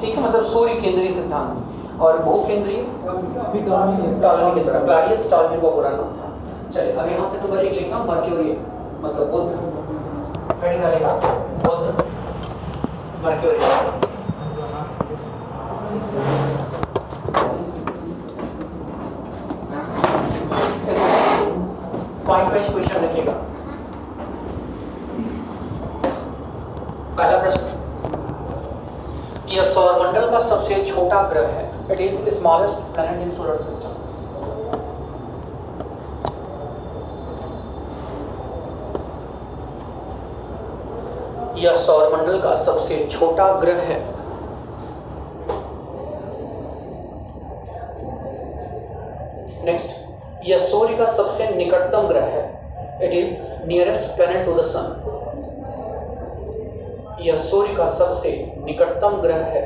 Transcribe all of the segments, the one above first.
ठीक है, मतलब सूर्य केंद्रीय सिद्धांत। और भूकेंद्रीय टॉलमी की तरह, क्लारियस टॉलमी का पूरा नाम था। चलिए अब यहाँ से नंबर 1 लिखना, मर्क्यूरी मतलब बुध, हेडिंग डालेगा बुध मर्क्यूरी। पॉइंट वाइज क्वेश्चन रखिएगा। पहला प्रश्न, यह सौरमंडल का सबसे छोटा ग्रह है। It is smallest planet in solar system. यह सौरमंडल का सबसे छोटा ग्रह है। नेक्स्ट, यह सूर्य का सबसे निकटतम ग्रह है। It is nearest planet to the sun. यह सूर्य का सबसे निकटतम ग्रह है।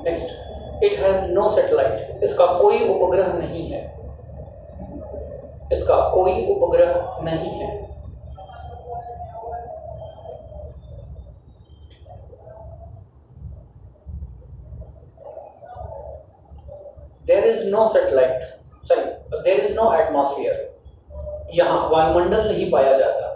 Next, it has no satellite. इसका कोई उपग्रह नहीं है। इसका कोई उपग्रह नहीं है। There is no satellite, sorry, there is no atmosphere. यहाँ वायुमंडल नहीं पाया जाता।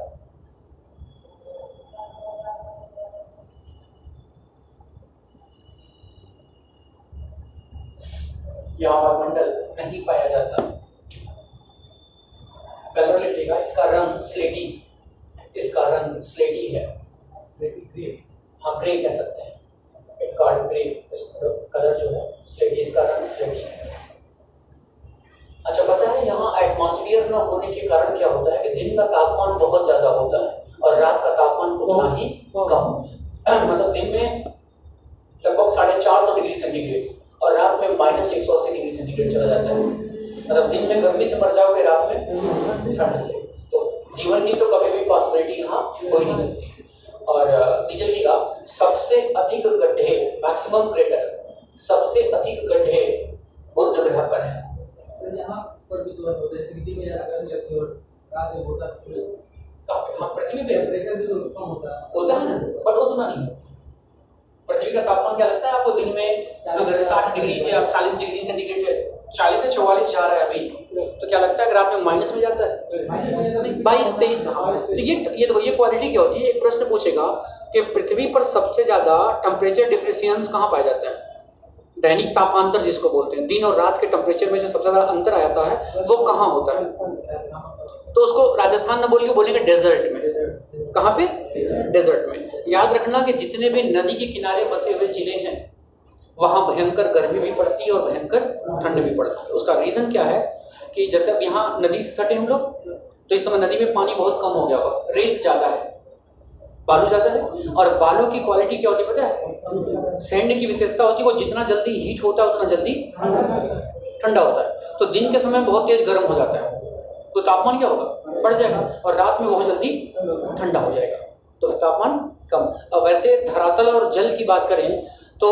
यहाँ वायुमंडल नहीं पाया जाता। कलर लिखिएगा, इसका रंग स्लेटी, इसका रंग स्लेटी है। स्लेटी ग्रे, हाँ ग्रे कह सकते हैं। इट कॉल्ड ग्रे, कलर जो है स्लेटी, इसका रंग स्लेटी है। अच्छा, पता है यहाँ एटमॉस्फेयर न होने के कारण क्या होता है कि दिन का तापमान बहुत ज्यादा होता है और रात का तापमान उतना ही कम। मतलब दिन में लगभग 450 डिग्री सेंटीग्रेड और रात में -180 डिग्री सेंटीग्रेड चला जाता है। मतलब दिन में गर्मी से मर जाओगे, रात में ठंड से। तो जीवन की तो कभी भी पॉसिबिलिटी यहाँ हो ही नहीं सकती। और नीचे लिखिएगा, सबसे अधिक गड्ढे, मैक्सिमम क्रेटर, सबसे अधिक गड्ढे बुध ग्रह पर है। यहाँ पर भी तो होता है, सिटी में ज्यादा गर्मी लगती है और रात में होता है। कहाँ पे? हाँ, पृथ्वी पे टेम्परेचर भी तो कम होता है ना, बट उतना नहीं है। पृथ्वी का तापमान क्या लगता है आपको? दिन में अगर 60 डिग्री या 40 डिग्री सेंटीग्रेड है, 40 से 44 जा रहा है अभी, तो क्या लगता है रात में माइनस में जाता है? 22-23। तो ये क्वालिटी क्या होती है? एक प्रश्न पूछेगा कि पृथ्वी पर सबसे ज्यादा टेम्परेचर डिफरेंस कहाँ पाया जाता है? दैनिक तापांतर जिसको बोलते हैं, दिन और रात के टेम्परेचर में जो सबसे ज्यादा अंतर आ जाता है वो कहाँ होता है? तो उसको राजस्थान न बोल के बोलेंगे डेजर्ट में। कहाँ पे? डेजर्ट में। याद रखना कि जितने भी नदी के किनारे बसे हुए जिले हैं वहाँ भयंकर गर्मी भी पड़ती है और भयंकर ठंड भी पड़ती है। उसका रीजन क्या है कि जैसे अब यहाँ नदी से सटे हम लोग, तो इस समय नदी में पानी बहुत कम हो गया हुआ, रेत ज्यादा है, बालू ज्यादा है। और बालू की क्वालिटी क्या होती है पता है? सैंड की विशेषता होती है वो जितना जल्दी हीट होता है उतना जल्दी ठंडा होता है। तो दिन के समय बहुत तेज गर्म हो जाता है तो तापमान क्या होगा? बढ़ जाएगा, और रात में बहुत जल्दी ठंडा हो जाएगा तो तापमान कम। अब वैसे धरातल और जल की बात करें तो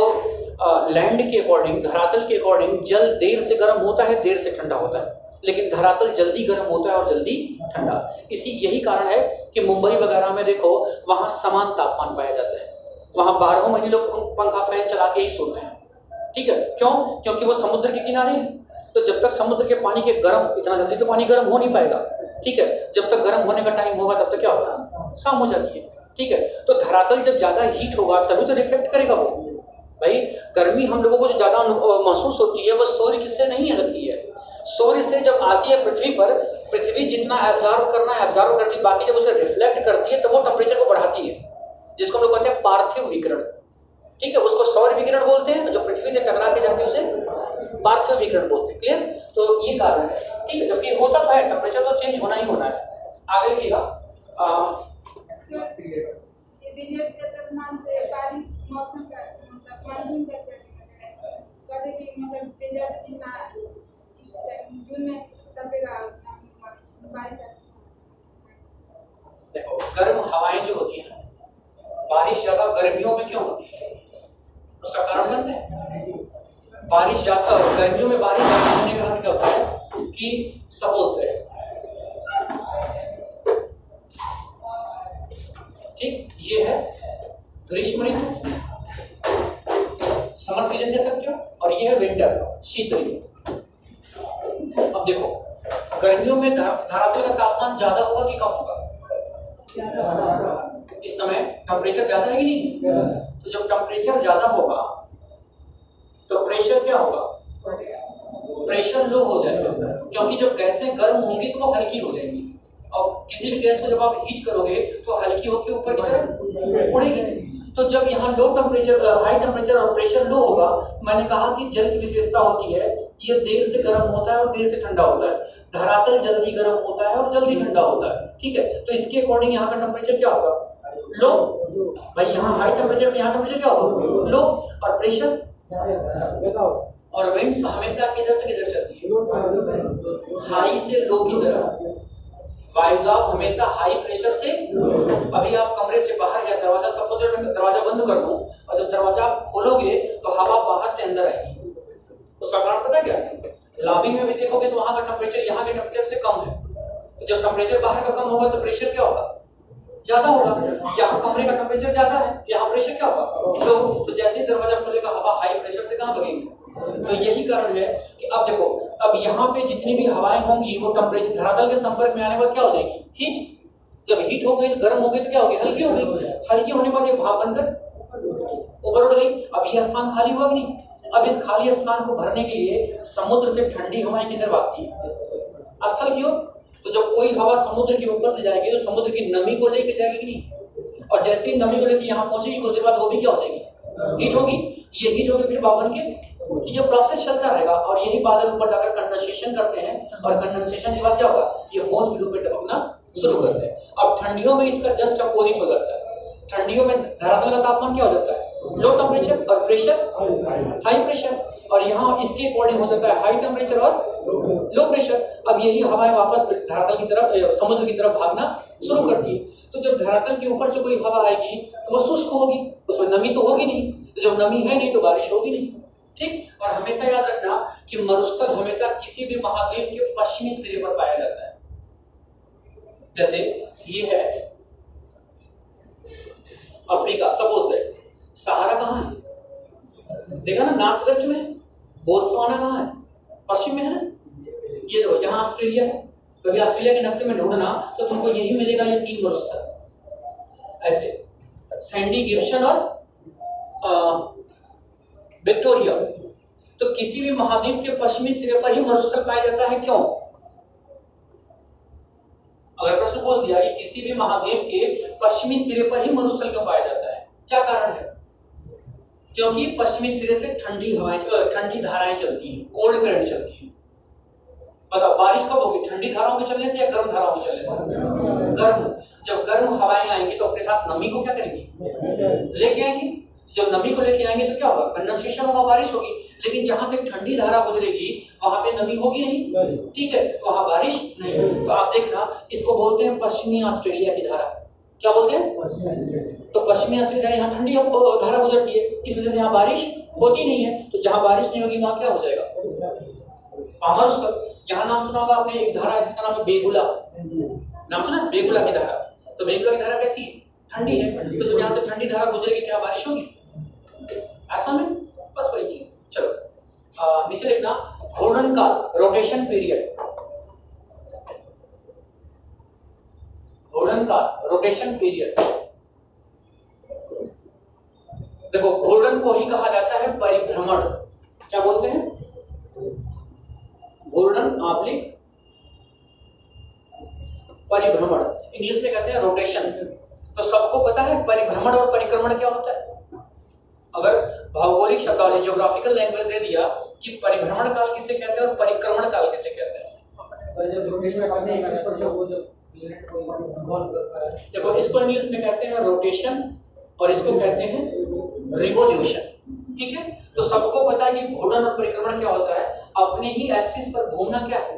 लैंड के अकॉर्डिंग, धरातल के अकॉर्डिंग जल देर से गर्म होता है, देर से ठंडा होता है, लेकिन धरातल जल्दी गर्म होता है और जल्दी ठंडा। यही कारण है कि मुंबई वगैरह में देखो वहाँ समान तापमान पाया जाता है। वहाँ 12 महीने लोग पंखा फैन चला के ही सोते हैं। ठीक है, क्यों? क्योंकि वो समुद्र के किनारे है। तो जब तक समुद्र के पानी के गर्म, इतना जल्दी तो पानी गर्म हो नहीं पाएगा। ठीक है, जब तक गर्म होने का टाइम होगा तब तक क्या होगा? शाम हो जाती है। ठीक है, तो धरातल जब ज्यादा हीट होगा तभी तो रिफ्लेक्ट करेगा वो। भाई गर्मी हम लोगों को जो ज्यादा महसूस होती है वो सूर्य किससे नहीं लगती है। सूर्य से जब आती है पृथ्वी पर, पृथ्वी जितना एब्जॉर्ब करना है एब्जॉर्ब करती है, बाकी जब उसे रिफ्लेक्ट करती है तो वो टेम्परेचर को बढ़ाती है, जिसको हम लोग कहते हैं पार्थिव विकिरण। ठीक है, उसको सौर विकिरण बोलते हैं, जो पृथ्वी से टकरा के जाती है उसे पार्थिव विकिरण बोलते हैं। क्लियर? तो ये कारण है। ठीक है, जब ये होता तो है, टेम्परेचर तो चेंज होना ही होना है। आगे लिखिएगा, तापमान से बारिश मौसम का मतलब मानसून तक कहते कि मतलब डेजर्ट जितना जून में तपेगा बारिश। देखो गर्म हवाएं जो होती है ना, बारिश ज्यादा गर्मियों में क्यों होती है? उसका कारण जानते हैं? बारिश ज्यादा गर्मियों में बारिश ज्यादा होने का कारण क्या होता है कि सपोज ग्रीष्म ऋतु, समर सीजन कह सकते हो, और ये है विंटर, शीत ऋतु। अब देखो गर्मियों में धरातल का तापमान ज्यादा होगा कि कम होगा? इस समय टेम्परेचर ज्यादा है कि नहीं? तो जब टेम्परेचर ज्यादा होगा तो प्रेशर क्या होगा? प्रेशर लो हो जाएगा, क्योंकि जब गैसें गर्म होंगी तो वो हल्की हो जाएंगी, और किसी भी गैस को जब आप हीट करोगे तो हल्की होकर ऊपर की तरफ उड़ेगी। तो जब यहाँ लो टेम्परेचर, हाई टेम्परेचर और प्रेशर लो होगा, मैंने कहा कि जल की विशेषता होती है ये देर से गर्म होता है और देर से ठंडा होता है। धरातल जल्दी गर्म होता है और जल्दी ठंडा होता है, ठीक है। तो इसके अकॉर्डिंग यहाँ का टेम्परेचर क्या होगा? लो। भाई यहाँ हाई टेम्परेचर, तो यहाँ टेम्परेचर क्या होगा? लो। और प्रेशर और विंड्स हमेशा किधर से किधर चलती है? हाई से लो की तरफ। वायुदाब हमेशा हाई प्रेशर से। अभी आप कमरे से बाहर गए, दरवाजा, सपोज दरवाजा बंद कर दूं और जब दरवाजा आप खोलोगे तो हवा बाहर से अंदर आएगी। उसका कारण पता क्या? लॉबी में भी देखोगे तो वहां का टेम्परेचर यहाँ के टेम्परेचर से कम है। तो जब टेम्परेचर बाहर का कम होगा तो प्रेशर क्या होगा? ज्यादा होगा। यहाँ कमरे का टेम्परेचर ज्यादा है, यहाँ प्रेशर क्या होगा? लो। तो जैसे ही दरवाजा खुलेगा हवा हाई प्रेशर से कहाँ भगेगी? तो यही कारण है कि अब देखो, अब यहाँ पे जितनी भी हवाएं होंगी वो टेम्परेचर धरातल के संपर्क में आने के बाद क्या हो जाएगी? हीट। जब हीट हो गई तो गर्म हो गई तो क्या हो गई? हल्की हो गई। हल्की होने के बाद ये भाप बनकर ऊपर उड़ गई। अब ये स्थान खाली हुआ कि नहीं? अब इस खाली स्थान को भरने के लिए समुद्र से ठंडी हवाएं किधर भागती है? स्थल की ओर। तो जब कोई हवा समुद्र के ऊपर से जाएगी तो समुद्र की नमी को लेके जाएगी कि नहीं? और जैसे ही नमी को लेके यहाँ पहुंचेगी कुछ देर बाद वो भी क्या हो जाएगी? हीट होगी। ये हीट होकर फिर भाप बन के, तो ये प्रोसेस चलता रहेगा और यही बादल ऊपर जाकर कंडेंसेशन करते हैं, और कंडेंसेशन के बाद क्या होगा? ये बूंद के रूप में टपकना शुरू करते हैं। अब ठंडियों में इसका जस्ट अपोजिट हो जाता है। ठंडियों में धरातल का तापमान क्या हो जाता है? लो टेम्परेचर और प्रेशर हाई प्रेशर, और यहाँ इसके अकॉर्डिंग हो जाता है हाई टेम्परेचर और लो प्रेशर। अब यही हवाएं वापस धरातल की तरफ, समुद्र की तरफ भागना शुरू करती है। तो जब धरातल के ऊपर से कोई हवा आएगी तो वो शुष्क होगी, उसमें नमी तो होगी नहीं। तो जब नमी है नहीं तो बारिश होगी नहीं, ठीक। और हमेशा याद रखना कि मरुस्थल हमेशा किसी भी महाद्वीप के पश्चिमी सिरे पर पाया जाता है। जैसे ये है अफ्रीका, सपोज दैट। सहारा कहाँ है? देखा ना, नॉर्थ वेस्ट में। बोत्सवाना कहाँ है? पश्चिम में है ना। ये देखो यहाँ ऑस्ट्रेलिया है। कभी ऑस्ट्रेलिया के नक्शे में ढूंढना तो तुमको यही मिलेगा, ये 3 मरुस्थल ऐसे, सैंडी गिब्सन और विक्टोरिया। तो किसी भी महाद्वीप के पश्चिमी सिरे पर ही मरुस्थल पाया जाता है। क्यों? अगर प्रश्न पूछ दिया कि किसी भी महाद्वीप के पश्चिमी सिरे पर ही मरुस्थल क्यों पाया जाता है, क्या कारण है? क्योंकि पश्चिमी सिरे से ठंडी हवाएं, ठंडी धाराएं चलती हैं, कोल्ड करंट चलती है। बताओ बारिश कब होगी? ठंडी धाराओं के चलने से या गर्म धाराओं के चलने से? गर्म। जब गर्म हवाएं आएंगी तो अपने साथ नमी को क्या करेंगी? लेके आएंगी। जब नमी को लेके आएंगे तो क्या होगा? कंडेंसेशन होगा, बारिश होगी। लेकिन जहां से ठंडी धारा गुजरेगी वहां पे नमी होगी नहीं, ठीक है, तो वहां बारिश नहीं। तो आप देखना, इसको बोलते हैं पश्चिमी ऑस्ट्रेलिया की धारा। क्या बोलते हैं? तो पश्चिमी ऑस्ट्रेलिया, यहाँ ठंडी धारा गुजरती है, इस वजह से यहाँ बारिश होती नहीं है। तो जहां बारिश नहीं होगी वहां क्या हो जाएगा? मरुस्थल। यहाँ नाम सुना होगा आपने, एक धारा है जिसका नाम है बेगुला। नाम सुना? बेगुला की धारा। तो बेगुला की धारा कैसी है? ठंडी है। तो जब यहाँ से ठंडी धारा गुजरेगी क्या बारिश होगी? ऐसा में बस वही चीज। चलो नीचे लिखना, घूर्णन काल, रोटेशन पीरियड। घूर्णन काल, रोटेशन पीरियड। देखो घूर्णन को ही कहा जाता है परिभ्रमण। क्या बोलते हैं? घूर्णन आप्लिक परिभ्रमण, इंग्लिश में कहते हैं रोटेशन। तो सबको पता है परिभ्रमण और परिक्रमण क्या होता है? अगर भौगोलिक शब्दावली, ज्योग्राफिकल लैंग्वेज दे दिया कि परिभ्रमण काल किसे कहते हैं और परिक्रमण काल किसे कहते हैं? जब रोटेशन करते हैं एक्सिस पर, वो जब प्लैनेट को इन्वॉल्व करता है। देखो इसको इंग्लिश में कहते हैं रोटेशन और इसको कहते हैं रिवोल्यूशन, ठीक है। तो सबको पता है कि घूर्णन और परिक्रमण क्या होता है। अपने ही एक्सिस पर घूमना क्या है?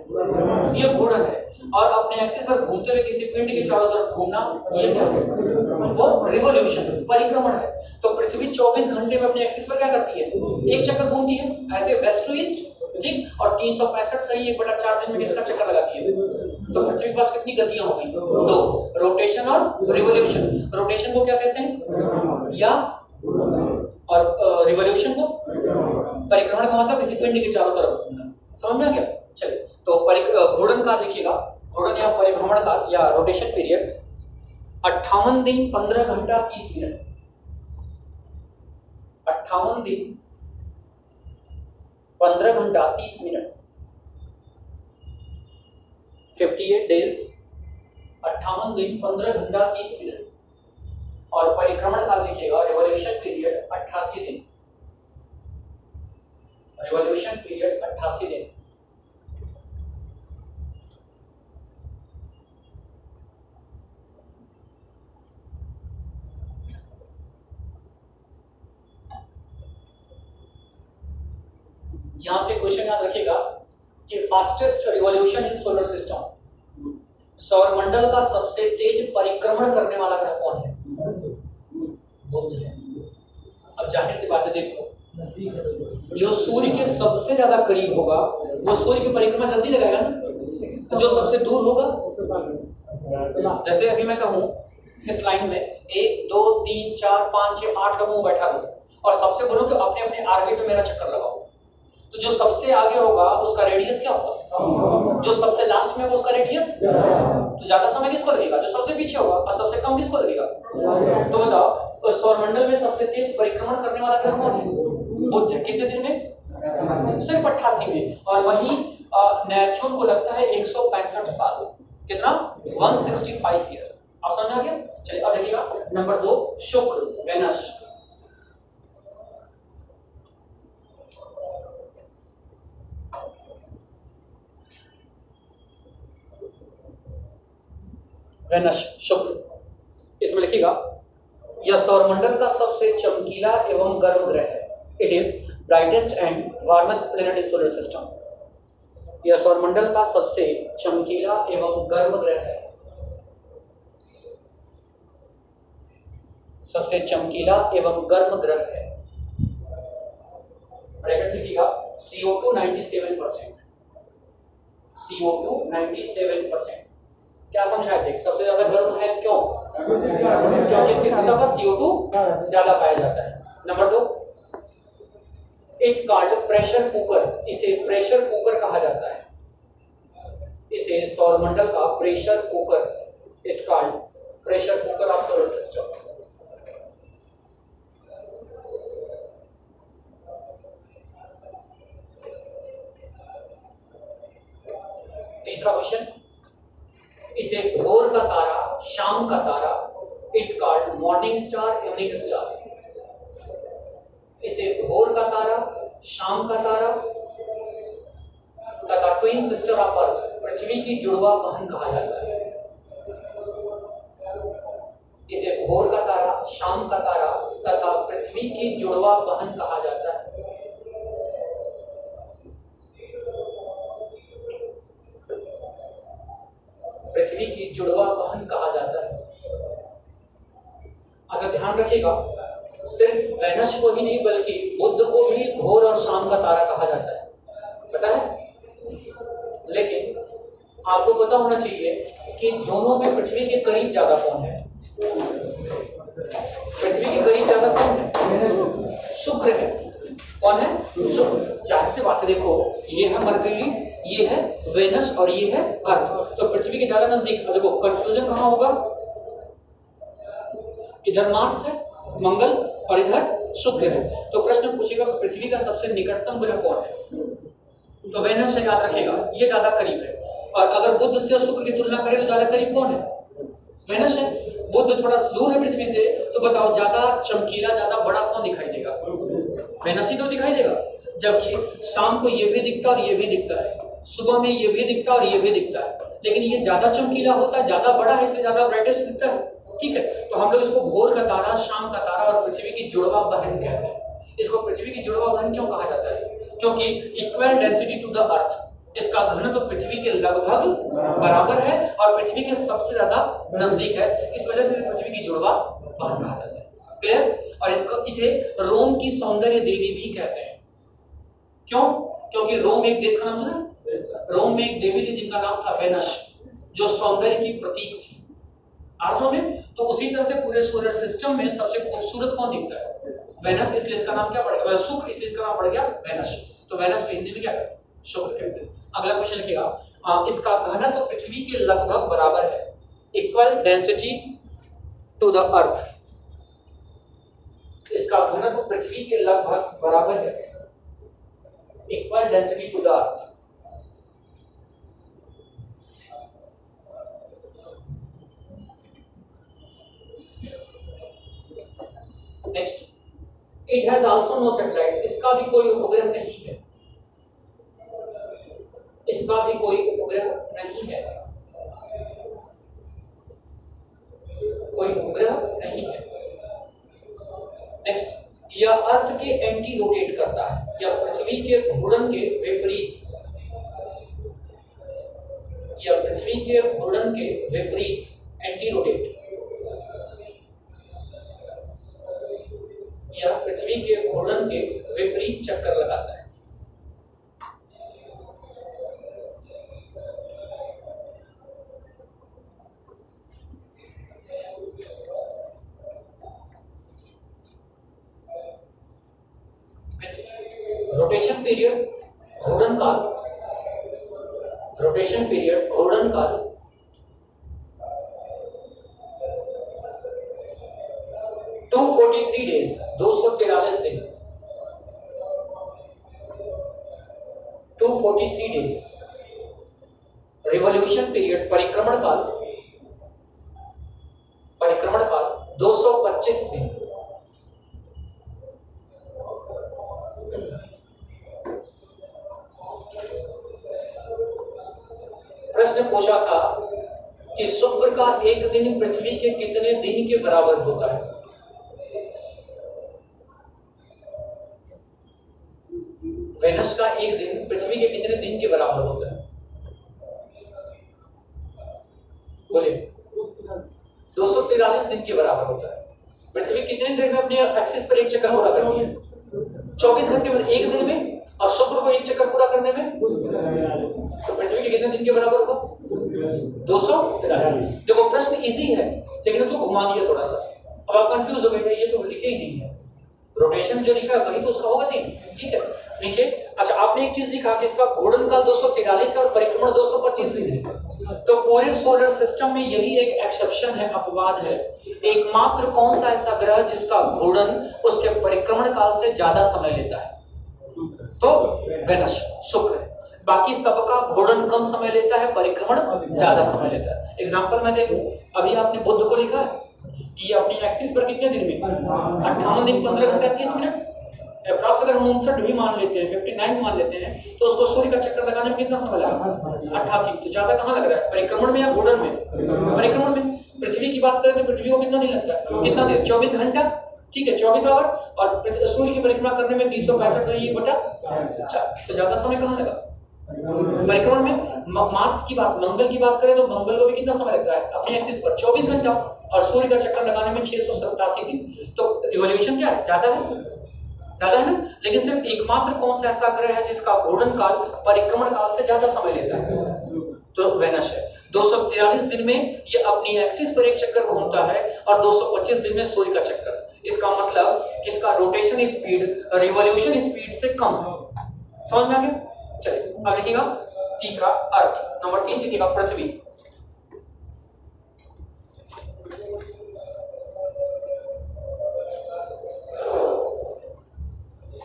ये घूर्णन है। और अपने एक्सिस पर घूमते हुए किसी पिंड के चारों तरफ घूमना, ये क्या है? वो रिवोल्यूशन, परिक्रमण है। तो पृथ्वी 24 घंटे में अपने एक्सिस पर क्या करती है? एक चक्कर घूमती है, ऐसे वेस्ट टू ईस्ट, ठीक। और 365 सही 1/4 दिन में किसका चक्कर लगाती है? तो पृथ्वी के पास कितनी गतियां हो गई? 2, रोटेशन और रिवोल्यूशन। रोटेशन को क्या कहते हैं? या और रिवोल्यूशन को परिक्रमण का मतलब किसी पिंड के चारों तरफ घूमना। समझ में आ गया? चलिए, तो घूर्णन काल लिखिएगा, घूर्णन या परिभ्रमण काल या रोटेशन पीरियड 58 दिन 15 घंटा 30 मिनट। 58 दिन 15 घंटा 30 मिनट, 58 डेज, 58 दिन 15 घंटा 30 मिनट। और परिक्रमण काल लिखिएगा, रिवोल्यूशन पीरियड 88 दिन, रिवोल्यूशन पीरियड 88 दिन। यहां से क्वेश्चन याद रखिएगा कि fastest revolution in solar system, सौरमंडल का सबसे तेज परिक्रमण करने वाला ग्रह कौन है? बुध है। अब जाहिर सी बात है, देखो जो सूर्य के सबसे ज्यादा करीब होगा वो सूर्य की परिक्रमा जल्दी लगाएगा ना, जो सबसे दूर होगा, जैसे अभी मैं कहूँ इस लाइन में 1 2 3 4 5 6 8 लोगों को बैठा दो और सबसे बोलो कि अपने अपने ऑर्बिट में मेरा चक्कर लगाओ, तो जो सबसे आगे होगा उसका रेडियस क्या होगा? जो सबसे लास्ट में होगा उसका रेडियस। तो ज्यादा समय किसको लगेगा? जो सबसे पीछे होगा। और सबसे कम किसको लगेगा? तो बताओ, तो सौरमंडल में सबसे तेज परिक्रमण करने वाला ग्रह कौन है? बुध है। कितने दिन में? सिर्फ 88 में। और वहीं नेपच्यून को लगता है 165 साल। कितना? 165 ईयर। आप समझ आ गया? चलिए अब देखिएगा नंबर 2, शुक्र, वेनस। वेनस, शुक्र, इसमें लिखिएगा यह सौरमंडल का सबसे चमकीला एवं गर्म ग्रह है। It is brightest and warmest planet in solar system. यह सौरमंडल का सबसे चमकीला एवं गर्म ग्रह है। सबसे चमकीला एवं गर्म ग्रह है। ब्रैकेट लिखिएगा CO2 97%, CO2 97%। क्या समझाया थे? सबसे ज्यादा गर्म है क्यों? क्योंकि इसकी सतह पर CO2 ज्यादा पाया जाता है। Number 2, it called pressure cooker. इसे प्रेशर कुकर कहा जाता है। इसे सौरमंडल का pressure cooker, it called pressure cooker of solar system. तीसरा क्वेश्चन, इसे भोर का तारा, शाम का तारा, it called morning star, evening star. इसे भोर का तारा, शाम का तारा तथा ट्विन सिस्टर ऑफ अर्थ, पृथ्वी की जुड़वा बहन कहा जाता है। इसे भोर का तारा, शाम का तारा तथा पृथ्वी की जुड़वा बहन कहा जाता है। पृथ्वी की जुड़वा बहन कहा जाता है। अच्छा ध्यान रखिएगा, सिर्फ वेनस को ही नहीं बल्कि बुध को भी भोर और शाम का तारा कहा जाता है, पता है? लेकिन आपको पता होना चाहिए कि दोनों में पृथ्वी के करीब ज्यादा कौन है? पृथ्वी के करीब ज्यादा कौन है? शुक्र है। कौन है? शुक्र। जाहिर सी बात है, देखो ये है मरकरी, ये है वेनस और ये है अर्थ, तो पृथ्वी के ज्यादा नजदीक। देखो कंफ्यूजन कहाँ होगा? इधर मार्स है, मंगल, और इधर शुक्र है। तो प्रश्न पूछेगा कि पृथ्वी का सबसे निकटतम ग्रह कौन है? तो वेनस से याद रखेगा, ये ज्यादा करीब है। और अगर बुध से और शुक्र की तुलना करें तो ज्यादा करीब कौन है? वेनस है। बुध थोड़ा दूर है पृथ्वी से, तो बताओ ज्यादा चमकीला, ज्यादा बड़ा कौन दिखाई देगा? वेनस ही तो दिखाई देगा। जबकि शाम को ये भी दिखता और ये भी दिखता है, सुबह में ये भी दिखता और ये भी दिखता है, लेकिन ये ज्यादा चमकीला होता है, ज्यादा बड़ा है, इसलिए ज्यादा ब्राइटेस्ट दिखता है। ठीक है, तो हम लोग इसको भोर का तारा, शाम का तारा और पृथ्वी की जुड़वा बहन कहते हैं। इसको पृथ्वी की जुड़वा बहन क्यों कहा जाता है? क्योंकि equal density to the earth, इसका घनत्व तो पृथ्वी के लगभग बराबर है और पृथ्वी के सबसे ज्यादा नजदीक है, इस वजह से पृथ्वी की जुड़वा बहन कहा जाता है। क्लियर? और इसको इसे रोम की सौंदर्य देवी भी कहते हैं। क्यों? क्योंकि रोम एक देश का नाम सुना? रोम में एक देवी थी जिनका नाम था वेनस, जो सौंदर्य की प्रतीक थी। आर्सों में तो उसी तरह से पूरे सोलर सिस्टम में सबसे खूबसूरत कौन दिखता है? वेनस, इसलिए इसका नाम क्या पड़ गया? शुक्र, इसलिए इसका नाम पड़ गया वेनस। तो वेनस को हिंदी में क्या कहते हैं? शुक्र कहते हैं। अगला क्वेश्चन लिखिएगा, इसका घनत्व पृथ्वी के लगभग बराबर है, equal density to the earth. इसका घनत्व पृथ्वी के लगभग बराबर है, equal density to the earth. Next, it has also no satellite. इसका भी कोई उपग्रह नहीं है, इसका भी कोई उपग्रह नहीं है, कोई उपग्रह नहीं है। नेक्स्ट, यह अर्थ के एंटी रोटेट करता है, यह पृथ्वी के घूर्णन के विपरीत, यह पृथ्वी के घूर्णन के विपरीत एंटी रोटेट, यह पृथ्वी के घूर्णन के विपरीत चक्कर लगाता है। रोटेशन पीरियड घूर्णन काल, रोटेशन पीरियड घूर्णन काल 243 डेज, 243 दिन, 243 डेज। रिवॉल्यूशन पीरियड परिक्रमण काल, परिक्रमण काल 225 दिन। प्रश्न पूछा था कि शुक्र का एक दिन पृथ्वी के कितने दिन के बराबर होता है? वेनस का एक दिन पृथ्वी के कितने दिन के बराबर होता है? बोलिए। 243 दिन के बराबर होता है। पृथ्वी कितने देर में अपने एक्सिस पर एक चक्कर पूरा करती है? 24 घंटे में, एक दिन में। और शुक्र को एक चक्कर पूरा करने में तो पृथ्वी के कितने दिन के बराबर होगा? 243। देखो प्रश्न इजी है लेकिन उसको घुमा दिया थोड़ा सा, अब आप कंफ्यूज हो गए, ये तो लिखे ही नहीं है। रोटेशन जो लिखा है वही तो उसका होगा दिन, ठीक है। नीचे अच्छा आपने एक चीज लिखा कि इसका घूर्णन काल 243 है और परिक्रमण 225 दिन है। तो पूरे सोलर सिस्टम में यही एक एक्सेप्शन है, अपवाद है। एकमात्र कौन सा ऐसा ग्रह जिसका घूर्णन उसके परिक्रमण काल से ज्यादा समय लेता है? तो वेनस, शुक्र है। बाकी सबका घूर्णन कम समय लेता है, परिक्रमण ज्यादा समय लेता है। एग्जांपल मैं दे दूं, अभी आपने बुध को लिखा है कि अपनी एक्सिस पर कितने दिन में? 58 दिन 15 घंटा 30 मिनट। अप्रॉक्स अगर हम 59 भी मान लेते हैं, 59 मान लेते हैं, तो उसको सूर्य का चक्कर लगाने में कितना समय लगा? 88। तो ज्यादा कहाँ लग रहा है, परिक्रमण में या घूर्णन में? परिक्रमण में। पृथ्वी की बात करें तो पृथ्वी को कितना दिन लगता है? कितना देर? 24 घंटा, ठीक है, 24 आवर। और सूर्य की परिक्रमा करने में 365 तो ज्यादा समय कहाँ लगा? परिक्रमण में। मार्स की बात, मंगल की बात करें तो मंगल को भी कितना समय लगता है अपनी एक्सिस पर? 24 घंटा। और सूर्य का चक्कर लगाने में 687 दिन। तो रिवॉल्यूशन क्या है? ज्यादा है, ज्यादा है ना। लेकिन सिर्फ एकमात्र कौन सा ऐसा ग्रह है जिसका घूर्णन काल परिक्रमण काल से ज्यादा समय लेता है? तो वेनस है। 243 दिन में ये अपनी एक्सिस पर एक चक्कर घूमता है और 225 दिन में सूर्य का चक्कर। इसका मतलब कि इसका रोटेशन स्पीड रिवॉल्यूशन स्पीड से कम है। समझ में आ गया? चलिए अब लिखिएगा तीसरा अर्थ, नंबर 3 लिखिएगा पृथ्वी।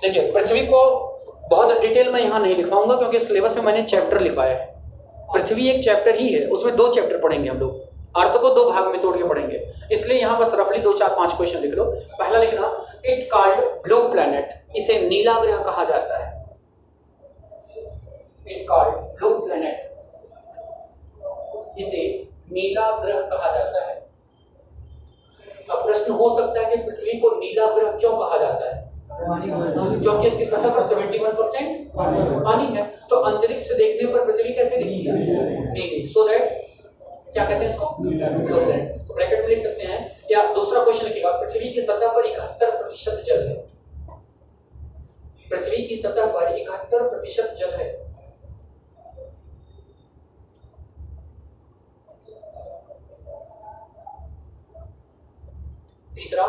देखिए पृथ्वी को बहुत डिटेल में यहां नहीं लिखवाऊंगा क्योंकि सिलेबस में मैंने चैप्टर लिखवाया है। पृथ्वी एक चैप्टर ही है, उसमें 2 चैप्टर पढ़ेंगे हम लोग। अर्थ को 2 भाग में तोड़ के पढ़ेंगे, इसलिए यहां बस रफली 2 4 5 क्वेश्चन लिख लो। पहला लिखना, इट कॉल्ड ब्लू प्लैनेट, इसे नीला ग्रह कहा जाता है। इट कॉल्ड ब्लू प्लैनेट, इसे नीला ग्रह कहा जाता है। अब प्रश्न हो सकता है कि पृथ्वी को नीला ग्रह क्यों कहा जाता है? क्योंकि इसकी सतह पर 71% पानी है। तो अंतरिक्ष से देखने पर पृथ्वी कैसे दिखती है? नीली। सो दैट क्या कहते हैं इसको? तो ब्रैकेट में लिख सकते हैं। या दूसरा क्वेश्चन लिखिएगा, पृथ्वी की सतह पर 71% जल है। पृथ्वी की सतह पर 71% जल है। तीसरा,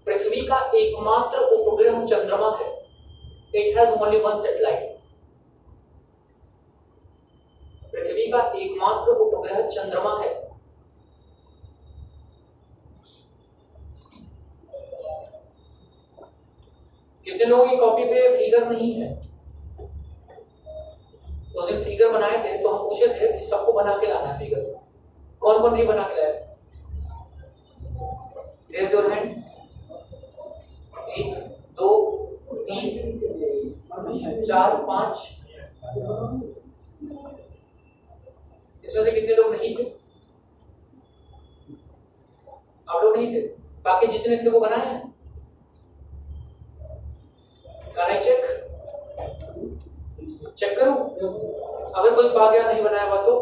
पृथ्वी का एकमात्र उपग्रह चंद्रमा है। It has only one satellite. पृथ्वी का एकमात्र उपग्रह चंद्रमा है। कितने लोगों की कॉपी पे फिगर नहीं है? उस दिन फिगर बनाए थे तो हम पूछे थे कि सबको बना के लाना फिगर। कौन कौन नहीं बना के लाया? Raise your hand. 1 2 3 4 5। इसमें से कितने लोग नहीं थे? आप लोग नहीं थे। बाकी जितने थे वो बनाए हैं। चेक करो। अगर कोई पा गया नहीं बनाया हुआ तो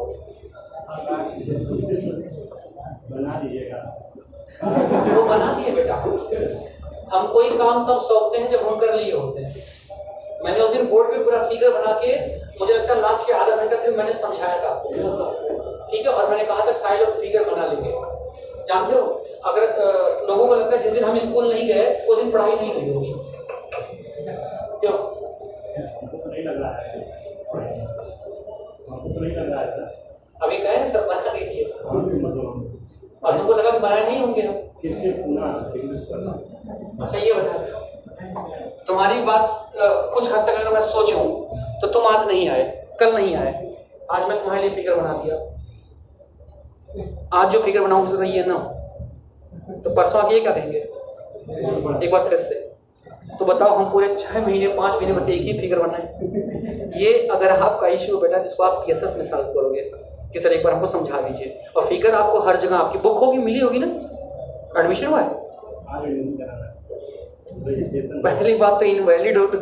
बना दीजिएगा। वो बना दिए बेटा। हम कोई काम तब सौंपते हैं जब हम कर लिए होते हैं। मैंने उस दिन बोर्ड पे पूरा फिगर बना के, मुझे लगता है लास्ट के आधा घंटा से मैंने समझाया था, ठीक है। और मैंने कहा था सारे लोग फिगर बना लेंगे। जानते हो, अगर लोगों को लगता है जिस दिन हम स्कूल नहीं गए उस दिन पढ़ाई नहीं हुई होगी। क्यों? हमको तो नहीं लग रहा है। हमको तो नहीं लग रहा है सर। अभी कहे ना सर बना दीजिए, मतलब और तुमको लगा कि बनाए नहीं होंगे हम। फिर से पुनः फिनिश करना। अच्छा ये बता, तुम्हारी बात कुछ हद तक अगर मैं सोचूं तो तुम आज नहीं आए, कल नहीं आए, आज मैं तुम्हारे लिए फिगर बना दिया। आज जो फिगर बनाऊंगा तो ये ना हो तो परसों आके ये क्या कहेंगे? एक बार फिर से तो बताओ, हम पूरे 6 महीने 5 महीने बस एक ही फिगर बनाए। ये अगर आपका इश्यू बेटा जिसको आप PSS में सॉल्व करोगे कि सर एक बार हमको समझा दीजिए, और फिगर आपको हर जगह आपकी बुक होगी, मिली होगी ना, एडमिशन हुआ है। पहली बात तो इनवैलिड हो तुम।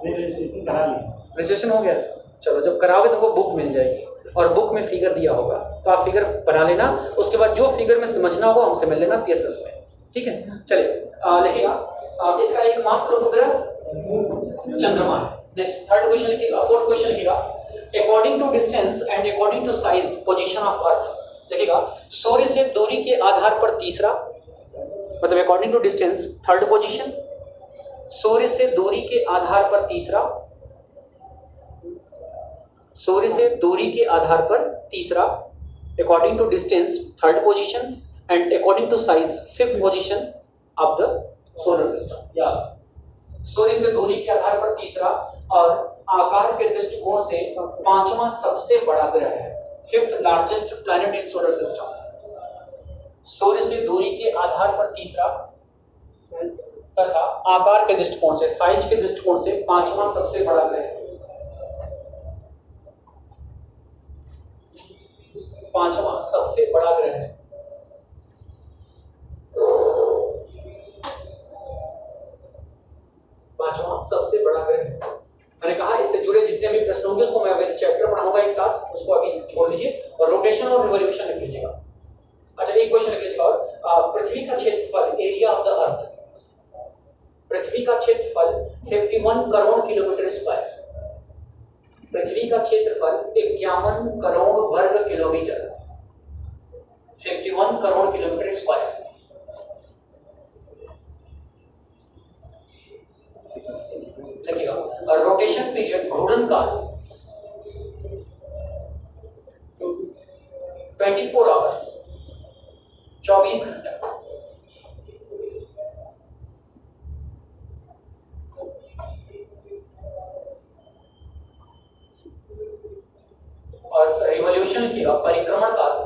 रजिस्ट्रेशन करा ली। रजिस्ट्रेशन हो गया? चलो, जब कराओगे तो वो बुक मिल जाएगी और बुक में फिगर दिया होगा, तो आप फिगर बना लेना। उसके बाद जो फिगर में समझना हो हमसे मिल लेना PSS में, ठीक है। चलिए लिखिएगा, इसका एकमात्र उपग्रह चंद्रमा है। नेक्स्ट थर्ड क्वेश्चन लिखिएगा, फोर्थ क्वेश्चन लिखिएगा, according to distance and according to size position of Earth. लिखिएगा, सूर्य से दूरी के आधार पर तीसरा, मतलब according to distance third position, सूर्य से दूरी के आधार पर तीसरा, सूर्य से दूरी के आधार पर तीसरा, according to distance third position and according to size fifth position of the solar system. या सूर्य से दूरी के आधार पर तीसरा और आकार के दृष्टिकोण से पांचवा सबसे बड़ा ग्रह है, fifth largest planet in solar system. सूर्य से दूरी के आधार पर तीसरा तथा आकार के दृष्टिकोण से, साइज के दृष्टिकोण से पांचवा सबसे बड़ा ग्रह है। पांचवा सबसे बड़ा ग्रह है। पांचवा सबसे बड़ा ग्रह है। मैंने कहा इससे जुड़े जितने भी प्रश्न होंगे उसको मैं अभी चैप्टर पढ़ाऊंगा एक साथ, उसको अभी छोड़ दीजिए और रोटेशन और रिवॉल्यूशन लिख लीजिएगा। अच्छा एक क्वेश्चन लिख लीजिएगा और पृथ्वी का क्षेत्रफल, एरिया ऑफ द अर्थ, पृथ्वी का क्षेत्रफल 51 करोड़ किलोमीटर स्क्वायर। पृथ्वी का क्षेत्रफल 51 करोड़ वर्ग किलोमीटर, 51 करोड़ किलोमीटर स्क्वायर। लिखिएगा, और रोटेशन पीरियड, घूर्णन काल 24 आवर्स, 24 घंटा। और रिवॉल्यूशन लिखिएगा, परिक्रमण काल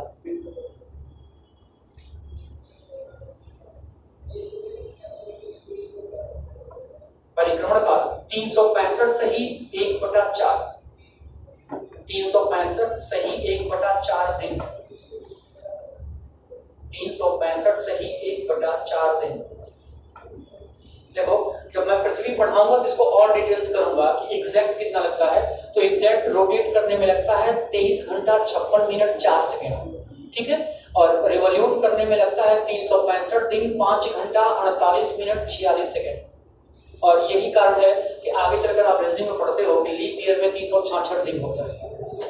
परिक्रमण काल 365 सही 1/4, 365 सही 1/4 दिन, 365 सही 1/4 दिन। देखो जब मैं पृथ्वी पढ़ाऊंगा तो इसको और डिटेल्स करूंगा कि एग्जैक्ट कितना लगता है। तो एग्जैक्ट रोटेट करने में लगता है 23 घंटा 56 मिनट 4 सेकेंड, ठीक है। और रिवॉल्यूट करने में लगता है 365 दिन 5 घंटा 48 मिनट 46 सेकेंड। और यही कारण है कि आगे चलकर आप रीजनिंग में पढ़ते हो कि लीप ईयर में 366 दिन होता है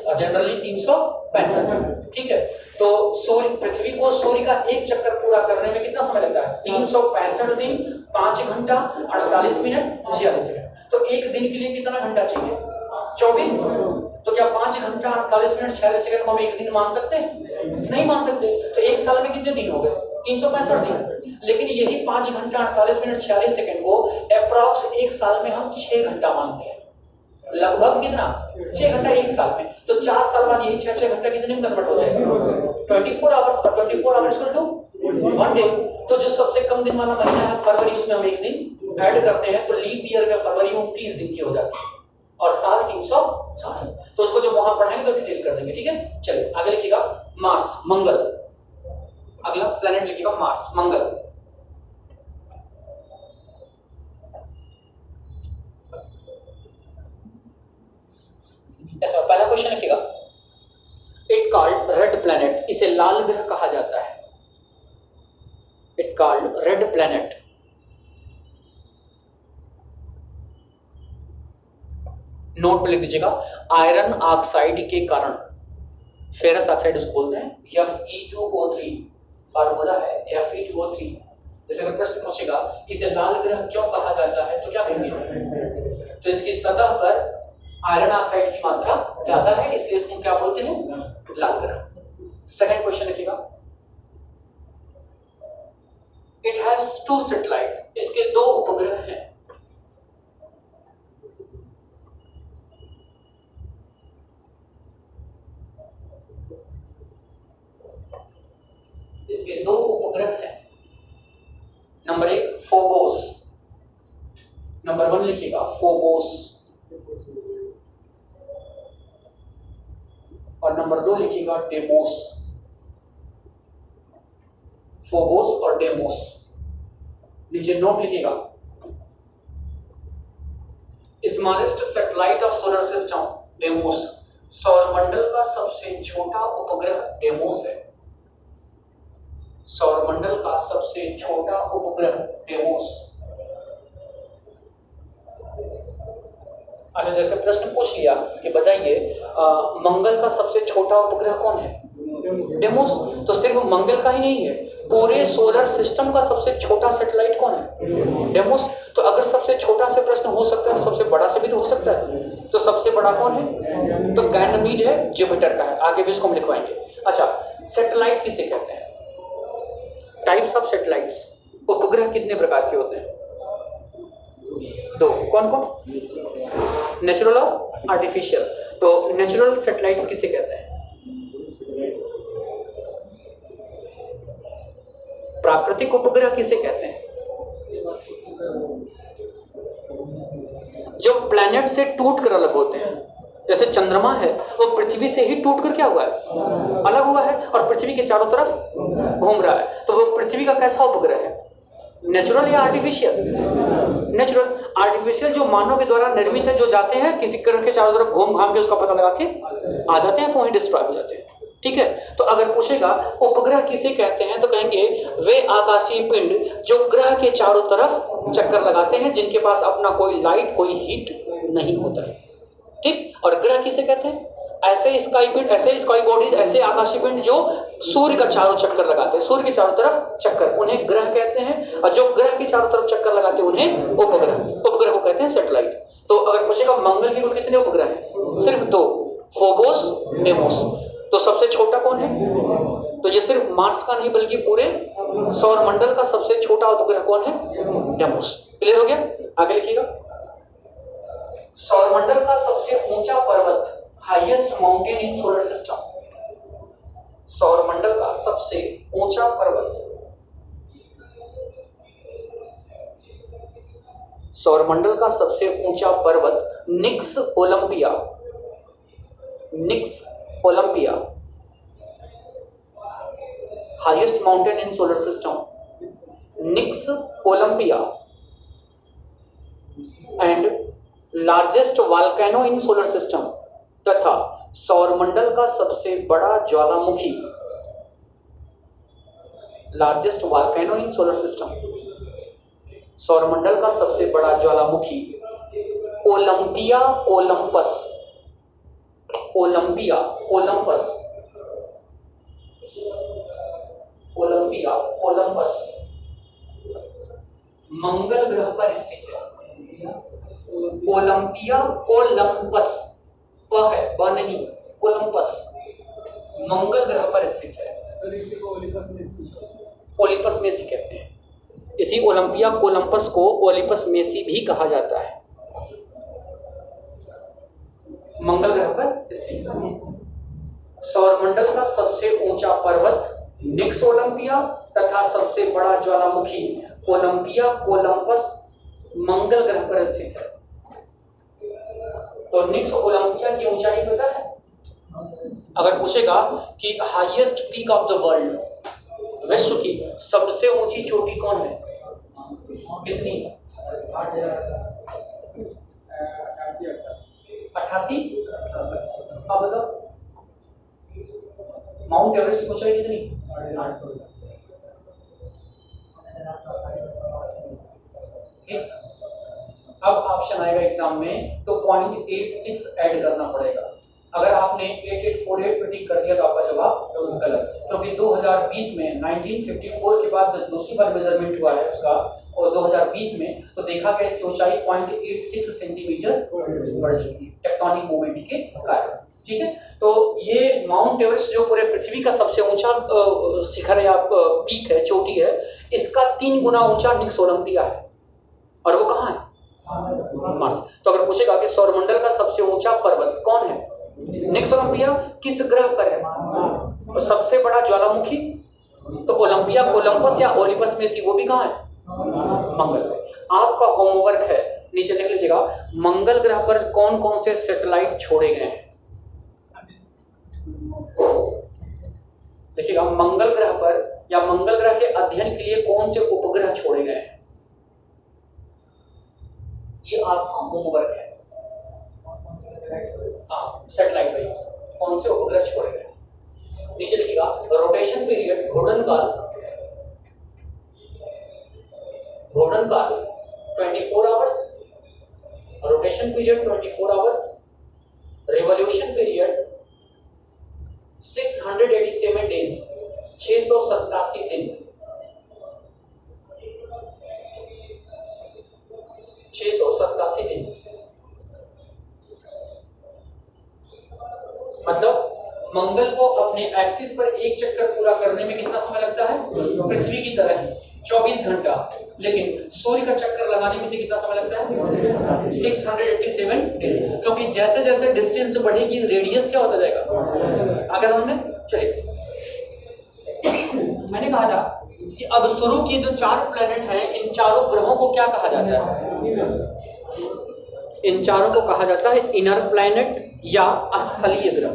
और जनरली 365, ठीक है। तो सूर्य, पृथ्वी को सूर्य का एक चक्कर पूरा करने में कितना समय लगता है? 365 दिन 5 घंटा 48 मिनट 46 सेकंड। तो एक दिन के लिए कितना घंटा चाहिए? 24। तो क्या 5 घंटा 48 मिनट 46 सेकंड को हम एक दिन मान सकते हैं? नहीं मान सकते। तो एक साल में कितने दिन हो गए? 365 दिन। लेकिन यही 5 घंटा 48 मिनट 46 सेकंड को अप्रॉक्स एक साल में हम 6 घंटा मानते हैं। लगभग कितना? 6 घंटा एक साल में। तो 4 साल बाद यही 6 घंटा कितने में कन्वर्ट हो जाएगा? 24 आवर्स। और 24 आवर्स इक्वल टू 1 डे। तो जो सबसे कम दिन वाला महीना है फरवरी, उसमें हम एक दिन ऐड करते हैं, तो लीप ईयर में फरवरी 29 दिन की हो जाती है और साल 360। तो उसको जब वहां पढ़ाएंगे तो डिटेल कर देंगे। ठीक है, चलिए आगे लिखिएगा। मार्स, मंगल। अगला प्लेनेट लिखिएगा मार्स, मंगल। ऐसा पहला क्वेश्चन लिखिएगा। इट कॉल्ड रेड प्लैनेट, इसे लाल ग्रह कहा जाता है। It called red planet. Note पे लिख दीजिएगा, आयरन ऑक्साइड के कारण, फेरस ऑक्साइड उसको बोलते हैं, Fe2O3 फार्मूला है, Fe2O3। जैसे अगर प्रश्न पूछेगा इसे लाल ग्रह क्यों कहा जाता है तो क्या कहेंगे? तो इसकी सतह पर आयरन ऑक्साइड की मात्रा ज्यादा है, इसलिए इसको क्या बोलते हैं? लाल ग्रह। सेकंड क्वेश्चन लिखिएगा। इट हैज 2 सैटेलाइट, इसके 2 उपग्रह हैं। इसके 2 उपग्रह हैं। नंबर 1 फोबोस, नंबर 1 लिखिएगा फोबोस, और नंबर 2 लिखिएगा डेमोस। फोबोस और डेमोस। नीचे नोट लिखिएगा, smallest satellite of solar system Deimos, सौरमंडल का सबसे छोटा उपग्रह डेमोस है। सौरमंडल का सबसे छोटा उपग्रह डेमोस। अच्छा, जैसे प्रश्न पूछ लिया कि बताइए मंगल का सबसे छोटा उपग्रह कौन है? डेमोस। तो सिर्फ मंगल का ही नहीं है, पूरे सोलर सिस्टम का सबसे छोटा सैटेलाइट कौन है? डेमोस। तो अगर सबसे छोटा से प्रश्न हो सकता है तो सबसे बड़ा से भी तो हो सकता है। तो सबसे बड़ा कौन है? तो गैनमीड है, जुपिटर का है। आगे भी इसको हम लिखवाएंगे। अच्छा, सैटेलाइट किसे कहते हैं? Types of satellites. उपग्रह कितने प्रकार के होते हैं? 2। कौन कौन? नेचुरल और आर्टिफिशियल। तो नेचुरल सैटेलाइट किसे कहते हैं? प्राकृतिक उपग्रह किसे कहते हैं? जो प्लैनेट से टूट कर अलग होते हैं। जैसे चंद्रमा है, वो पृथ्वी से ही टूट कर क्या हुआ है? अलग हुआ है और पृथ्वी के चारों तरफ घूम रहा है। तो वो पृथ्वी का कैसा उपग्रह है? नेचुरल या आर्टिफिशियल? नेचुरल। आर्टिफिशियल जो मानव के द्वारा निर्मित है, जो जाते हैं किसी ग्रह के चारों तरफ घूम घाम के उसका पता लगा के आ जाते हैं, तो वहीं डिस्ट्रॉय हो जाते हैं। ठीक है, तो अगर पूछेगा उपग्रह किसे कहते हैं तो कहेंगे वे आकाशीय पिंड जो ग्रह के चारों तरफ चक्कर लगाते हैं, जिनके पास अपना कोई लाइट, कोई हीट नहीं होता है। ठीक। और ग्रह किसे कहते हैं? ऐसे स्काई पिंड, ऐसे स्काई बॉडीज, ऐसे आकाशीय पिंड जो सूर्य का चारों चक्कर लगाते हैं, सूर्य के चारों तरफ चक्कर, उन्हें ग्रह कहते हैं। और जो ग्रह के चारों तरफ चक्कर लगाते हैं उन्हें उपग्रह। उपग्रह को कहते हैं सैटेलाइट। तो अगर पूछेगा मंगल की कुल कितने उपग्रह हैं? सिर्फ 2, फोबोस, डेमोस। तो सबसे छोटा कौन है? तो ये सिर्फ मार्स का नहीं बल्कि पूरे सौरमंडल का सबसे छोटा उपग्रह कौन है? डेमोस। क्लियर हो गया? आगे लिखिएगा। सौरमंडल का सबसे ऊंचा पर्वत, highest mountain in solar system. सौरमंडल का सबसे ऊंचा पर्वत, सौरमंडल का सबसे ऊंचा पर्वत Nix Olympia. Nix Olympia, highest mountain in solar system, Nix Olympia. And largest volcano in solar system, तथा सौरमंडल का सबसे बड़ा ज्वालामुखी, largest volcano in solar system, सौरमंडल का सबसे बड़ा ज्वालामुखी Olympia Olympus. Olympia Olympus. Olympus मंगल ग्रह पर स्थित है। ओलंपिया कोलंपस, प है ब नहीं, कोलंपस मंगल ग्रह पर स्थित है। तो इसी को ओलिपस में ओलिपस मेसी कहते हैं। इसी ओलंपिया कोलंपस को ओलिपस मेसी भी कहा जाता है। मंगल ग्रह पर स्थित है। सौरमंडल का सबसे ऊंचा पर्वत निक्स ओलंपिया तथा सबसे बड़ा ज्वालामुखी ओलंपिया कोलंपस मंगल ग्रह पर स्थित है। तो निक्स ओलंपिया की ऊंचाई पता है? अगर पूछेगा कि highest peak of the world, विश्व की सबसे ऊंची चोटी कौन है, कितनी? 88। अब बताओ माउंट एवरेस्ट की ऊंचाई कितनी? अब ऑप्शन आएगा एग्जाम में तो 0.86 ऐड करना पड़ेगा। अगर आपने 8848 पे टिक कर दिया तो आपका जवाब गलत, क्योंकि 2020 में 1954 के बाद दूसरी बार मेजरमेंट हुआ है उसका, और 2020 में तो देखा गया इसकी ऊंचाई 0.86 सेंटीमीटर बढ़ चुकी है टेक्टोनिक मूवमेंट के कारण। ठीक है, तो ये माउंट एवरेस्ट जो पूरे पृथ्वी का सबसे ऊंचा शिखर या पीक है, चोटी है, इसका 3 गुना ऊंचा निक्स ओलंपिया है। और वो कहाँ है? मार्स। तो अगर पूछेगा कि सौरमंडल का सबसे ऊंचा पर्वत कौन है, निक्स ओलंपिया किस ग्रह पर है? और सबसे बड़ा ज्वालामुखी तो ओलंपिया कोलंपस या ओलिपस मेसी, वो भी कहाँ है? मंगल पे। आपका होमवर्क है, नीचे लिख लीजिएगा, मंगल ग्रह पर कौन कौन से सैटेलाइट छोड़े गए हैं। देखिएगा, मंगल ग्रह पर या मंगल ग्रह के अध्ययन के लिए कौन से उपग्रह छोड़े गए हैं, ये आपका होमवर्क है। हाँ, सैटेलाइट भाई कौन से उपग्रह छोड़े गए, नीचे लिखिएगा। रोटेशन पीरियड घूर्णन काल 24 hours, rotation period 24 hours, revolution period 687 days, 687 दिन, 687 दिन। मतलब मंगल को अपने एक्सिस पर एक चक्कर पूरा करने में कितना समय लगता है? पृथ्वी की तरह ही 24 घंटा, लेकिन सूर्य का चक्कर लगाने में से कितना समय लगता है? 687 डेज, क्योंकि जैसे जैसे डिस्टेंस बढ़ेगी रेडियस क्या होता जाएगा, आगे समझ में। चलिए, मैंने कहा था कि अब शुरू किए जो 4 प्लेनेट हैं, इन चारों ग्रहों को क्या कहा जाता है? इन चारों को कहा जाता है इनर प्लैनेट या स्थलीय ग्रह।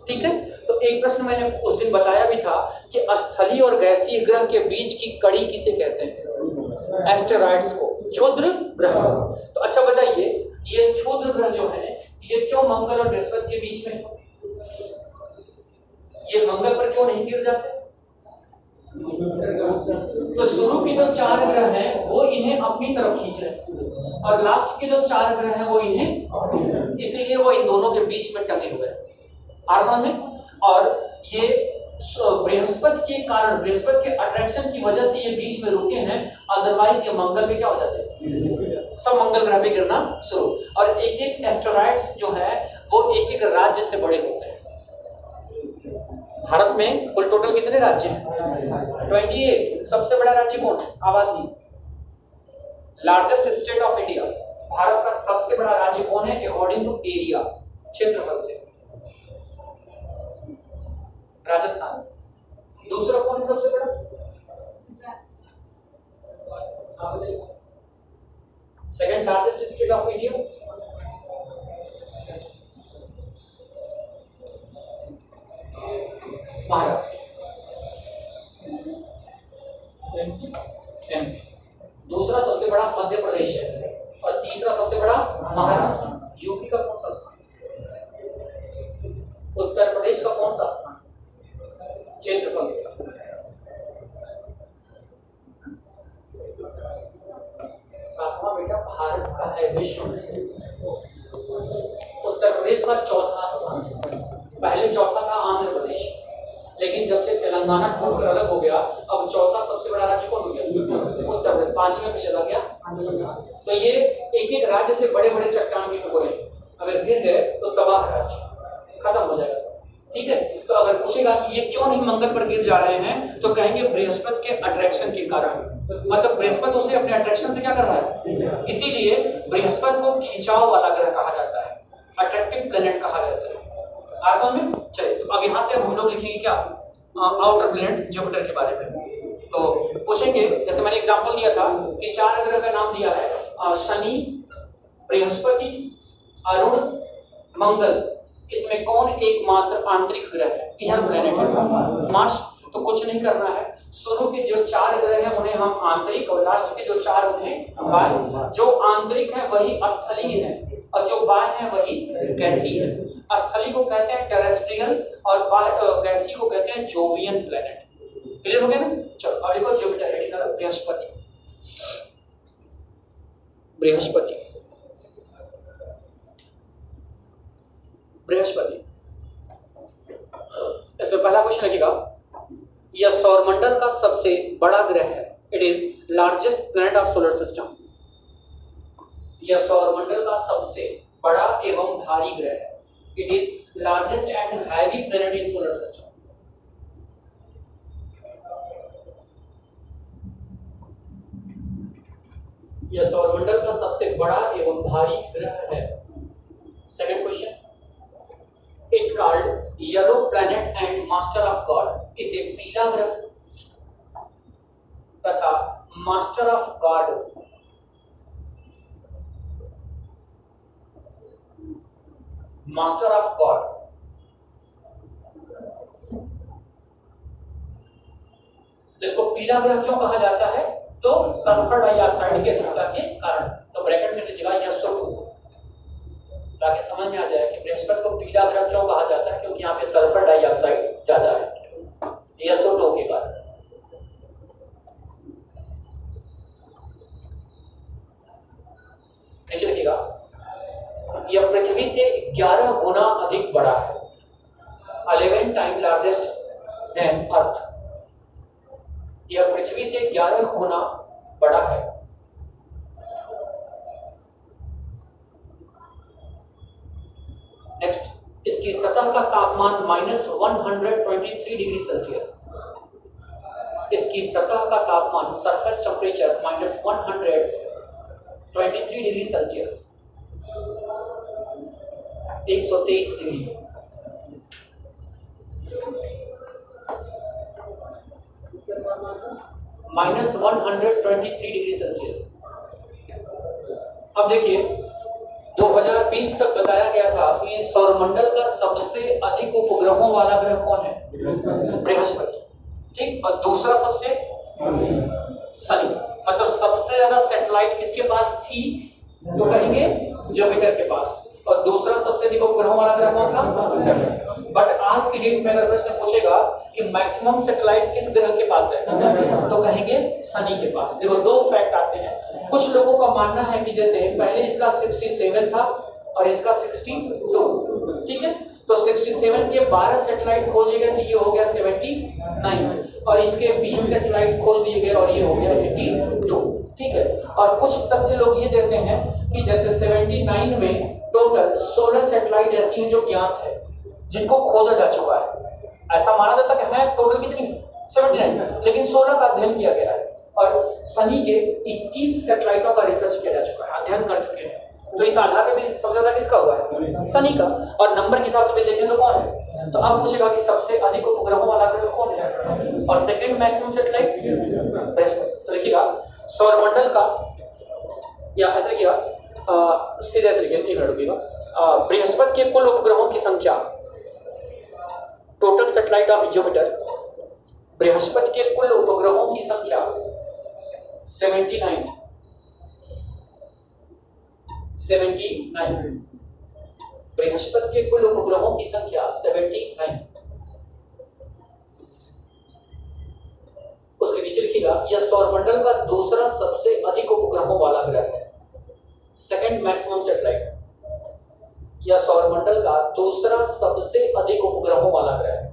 ठीक है, तो एक प्रश्न मैंने उस दिन बताया भी था कि स्थलीय और गैसीय ग्रह के बीच की कड़ी किसे कहते हैं? एस्टेरॉइड्स को, क्षुद्र ग्रह। तो अच्छा बताइए, ये क्षुद्र ग्रह जो है ये क्यों मंगल और बृहस्पति के बीच में है? ये मंगल पर क्यों नहीं गिर जाते? तो शुरू के जो 4 ग्रह हैं वो इन्हें अपनी तरफ खींच रहे हैं, और लास्ट के जो 4 ग्रह हैं वो इन्हें, इसीलिए वो इन दोनों के बीच में टंगे हुए हैं आसान में। और ये बृहस्पति के कारण, बृहस्पति के अट्रैक्शन की वजह से ये बीच में रुके हैं, अदरवाइज ये मंगल पे क्या हो जाते हैं, सब मंगल ग्रह पे गिरना शुरू। और एक एक एस्टेरॉइड्स जो है वो एक एक राज्य से बड़े होते हैं। भारत में कुल टोटल कितने राज्य हैं? 28। सबसे बड़ा राज्य कौन है? आवाज नहीं। Largest state of India, Bharat का सबसे बड़ा राज्य कौन है अकॉर्डिंग टू एरिया, क्षेत्रफल से? राजस्थान। दूसरा कौन है सबसे बड़ा? Second largest state of India? Maharashtra. MP. दूसरा सबसे बड़ा मध्य प्रदेश है, और तीसरा सबसे बड़ा महाराष्ट्र। यूपी का कौन सा स्थान? उत्तर प्रदेश का कौन सा स्थान क्षेत्रफल से? सातवां बेटा भारत का है विश्व में। उत्तर प्रदेश का चौथा स्थान, पहले चौथा था आंध्र प्रदेश, लेकिन जब से तेलंगाना तेलंगाना छोड़कर अलग हो गया, अब चौथा सबसे बड़ा राज्य कौन हो गया? उत्तर प्रदेश। पांचवें पे चला गया। तो ये एक एक राज्य से बड़े बड़े चट्टान के टुकड़े अगर गिर गए तो तबाह राज्य, खत्म हो जाएगा सब। ठीक है, तो अगर पूछेगा कि ये क्यों नहीं मंगल पर गिर जा रहे हैं, तो कहेंगे बृहस्पति के अट्रैक्शन के कारण। मतलब बृहस्पति उसे अपने अट्रैक्शन से क्या कर रहा है, इसीलिए बृहस्पति को खिंचाव वाला ग्रह कहा जाता है, अट्रैक्टिव प्लेनेट कहा जाता है। आसान में चलिए, तो अब यहाँ से हम लोग लिखेंगे क्या, आउटर प्लेनेट जुपिटर के बारे में। तो पूछेंगे, जैसे मैंने एग्जांपल दिया था कि 4 ग्रह का नाम दिया है, शनि, बृहस्पति, अरुण, मंगल। इसमें कौन एकमात्र आंतरिक ग्रह है, इनर प्लेनेट है? मार्स। तो कुछ नहीं करना है, शुरू के जो 4 ग्रह हैं उन्हें हम आंतरिक, और लास्ट के जो 4 उन्हें बाह्य। जो आंतरिक है वही स्थलीय है और जो बाह्य है वही गैसीय है। स्थलीय को कहते हैं टेरेस्ट्रियल और बाह्य गैसीय को कहते हैं जोवियन प्लेनेट। क्लियर हो गया ना? चलो अब देखो जुपिटर, हेडिंग करो बृहस्पति। बृहस्पति, बृहस्पति, इसमें पहला क्वेश्चन लिखेगा, यह सौरमंडल का सबसे बड़ा ग्रह है। It is largest planet of solar system. यह सौरमंडल का सबसे बड़ा एवं भारी ग्रह है। It is largest and heavy planet in solar system. यह सौरमंडल का सबसे बड़ा एवं भारी ग्रह है। Second question, it called yellow planet and master of God. इसे पीला ग्रह तथा master of God, master of God, जिसको पीला ग्रह क्यों कहा जाता है, तो सल्फर डाइऑक्साइड की अधिकता के कारण। तो ब्रैकेट में लीजिएगा SO2, ताकि समझ में आ जाए कि बृहस्पति को पीला ग्रह क्यों कहा जाता है, क्योंकि यहाँ पे सल्फर डाइऑक्साइड ज्यादा है, SO2 के कारण। नीचे लिखिएगा, यह पृथ्वी से 11 गुना अधिक बड़ा है, 11 टाइम लार्जेस्ट देन अर्थ। यह पृथ्वी से 11 गुना बड़ा है। नेक्स्ट, इसकी सतह का तापमान -123 डिग्री सेल्सियस। इसकी सतह का तापमान, surface temperature -123 degree Celsius, 123 degree. -123 degree Celsius. अब देखिए, 2020 तक बताया गया था कि सौरमंडल का सबसे अधिक उपग्रहों वाला ग्रह कौन है, बृहस्पति। ठीक, और दूसरा सबसे शनि। मतलब सबसे ज्यादा सैटेलाइट किसके पास थी, तो कहेंगे जुपिटर के पास। और दूसरा सबसे अधिक उपग्रहों वाला ग्रह कौन था, बट आज की डेट में अगर प्रश्न पूछेगा कि मैक्सिमम सैटेलाइट किस ग्रह के पास है, तो कहेंगे शनि के पास। देखो, 2 फैक्ट आते हैं। कुछ लोगों का मानना है कि जैसे पहले इसका 67 था और इसका 62, ठीक है, तो 67 के 12 सैटेलाइट खोजे गए तो ये हो गया 79, और इसके 20 सैटेलाइट खोज लिए गए और ये हो गया 82, ठीक है। और कुछ तथ्य लोग ये देते हैं कि जैसे 79 में टोटल 16 सैटेलाइट ऐसी हैं जो ज्ञात है, जिनको खोजा जा चुका है। ऐसा माना जाता है कि है टोटल कितनी, 79, लेकिन 16 का अध्ययन किया गया है। और शनि के 21 सैटेलाइटों का रिसर्च किया जा चुका है, अध्ययन कर चुके हैं। तो इस आधार पे भी सबसे ज्यादा किसका हुआ है, शनि का। और नंबर के हिसाब से भी देखें तो कौन है, तो अब पूछेगा कि सबसे अधिक उपग्रहों वाला ग्रह कौन है, और सेकंड मैक्सिमम सैटेलाइट बृहस्पति। तो लिखिएगा, सौरमंडल का, या ऐसे लिखिएगा, सीधे ऐसे लिखिए, एक मिनट रुकिएगा। बृहस्पति के कुल उपग्रहों की संख्या, total satellite of Jupiter, Brihaspati के कुल उपग्रहों की संख्या 79। बृहस्पति के कुल उपग्रहों की संख्या 79। उसके नीचे लिखिएगा, यह सौरमंडल का दूसरा सबसे अधिक उपग्रहों वाला ग्रह है, सेकंड मैक्सिमम सैटेलाइट। यह सौरमंडल का दूसरा सबसे अधिक उपग्रहों वाला ग्रह है।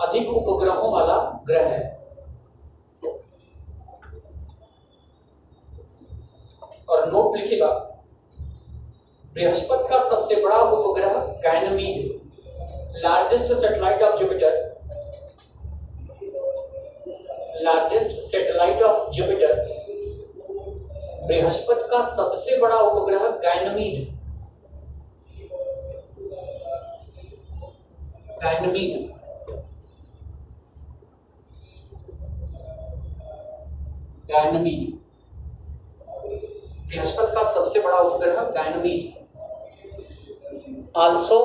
अधिक उपग्रहों वाला ग्रह है। और नोट लिखिएगा, बृहस्पति का सबसे बड़ा उपग्रह Ganymede, largest satellite of Jupiter, largest satellite of Jupiter, बृहस्पति का सबसे बड़ा उपग्रह गैनमीड, गैनमीड, गैनमीड, बृहस्पति का सबसे बड़ा उपग्रह गैनमीड। आल्सो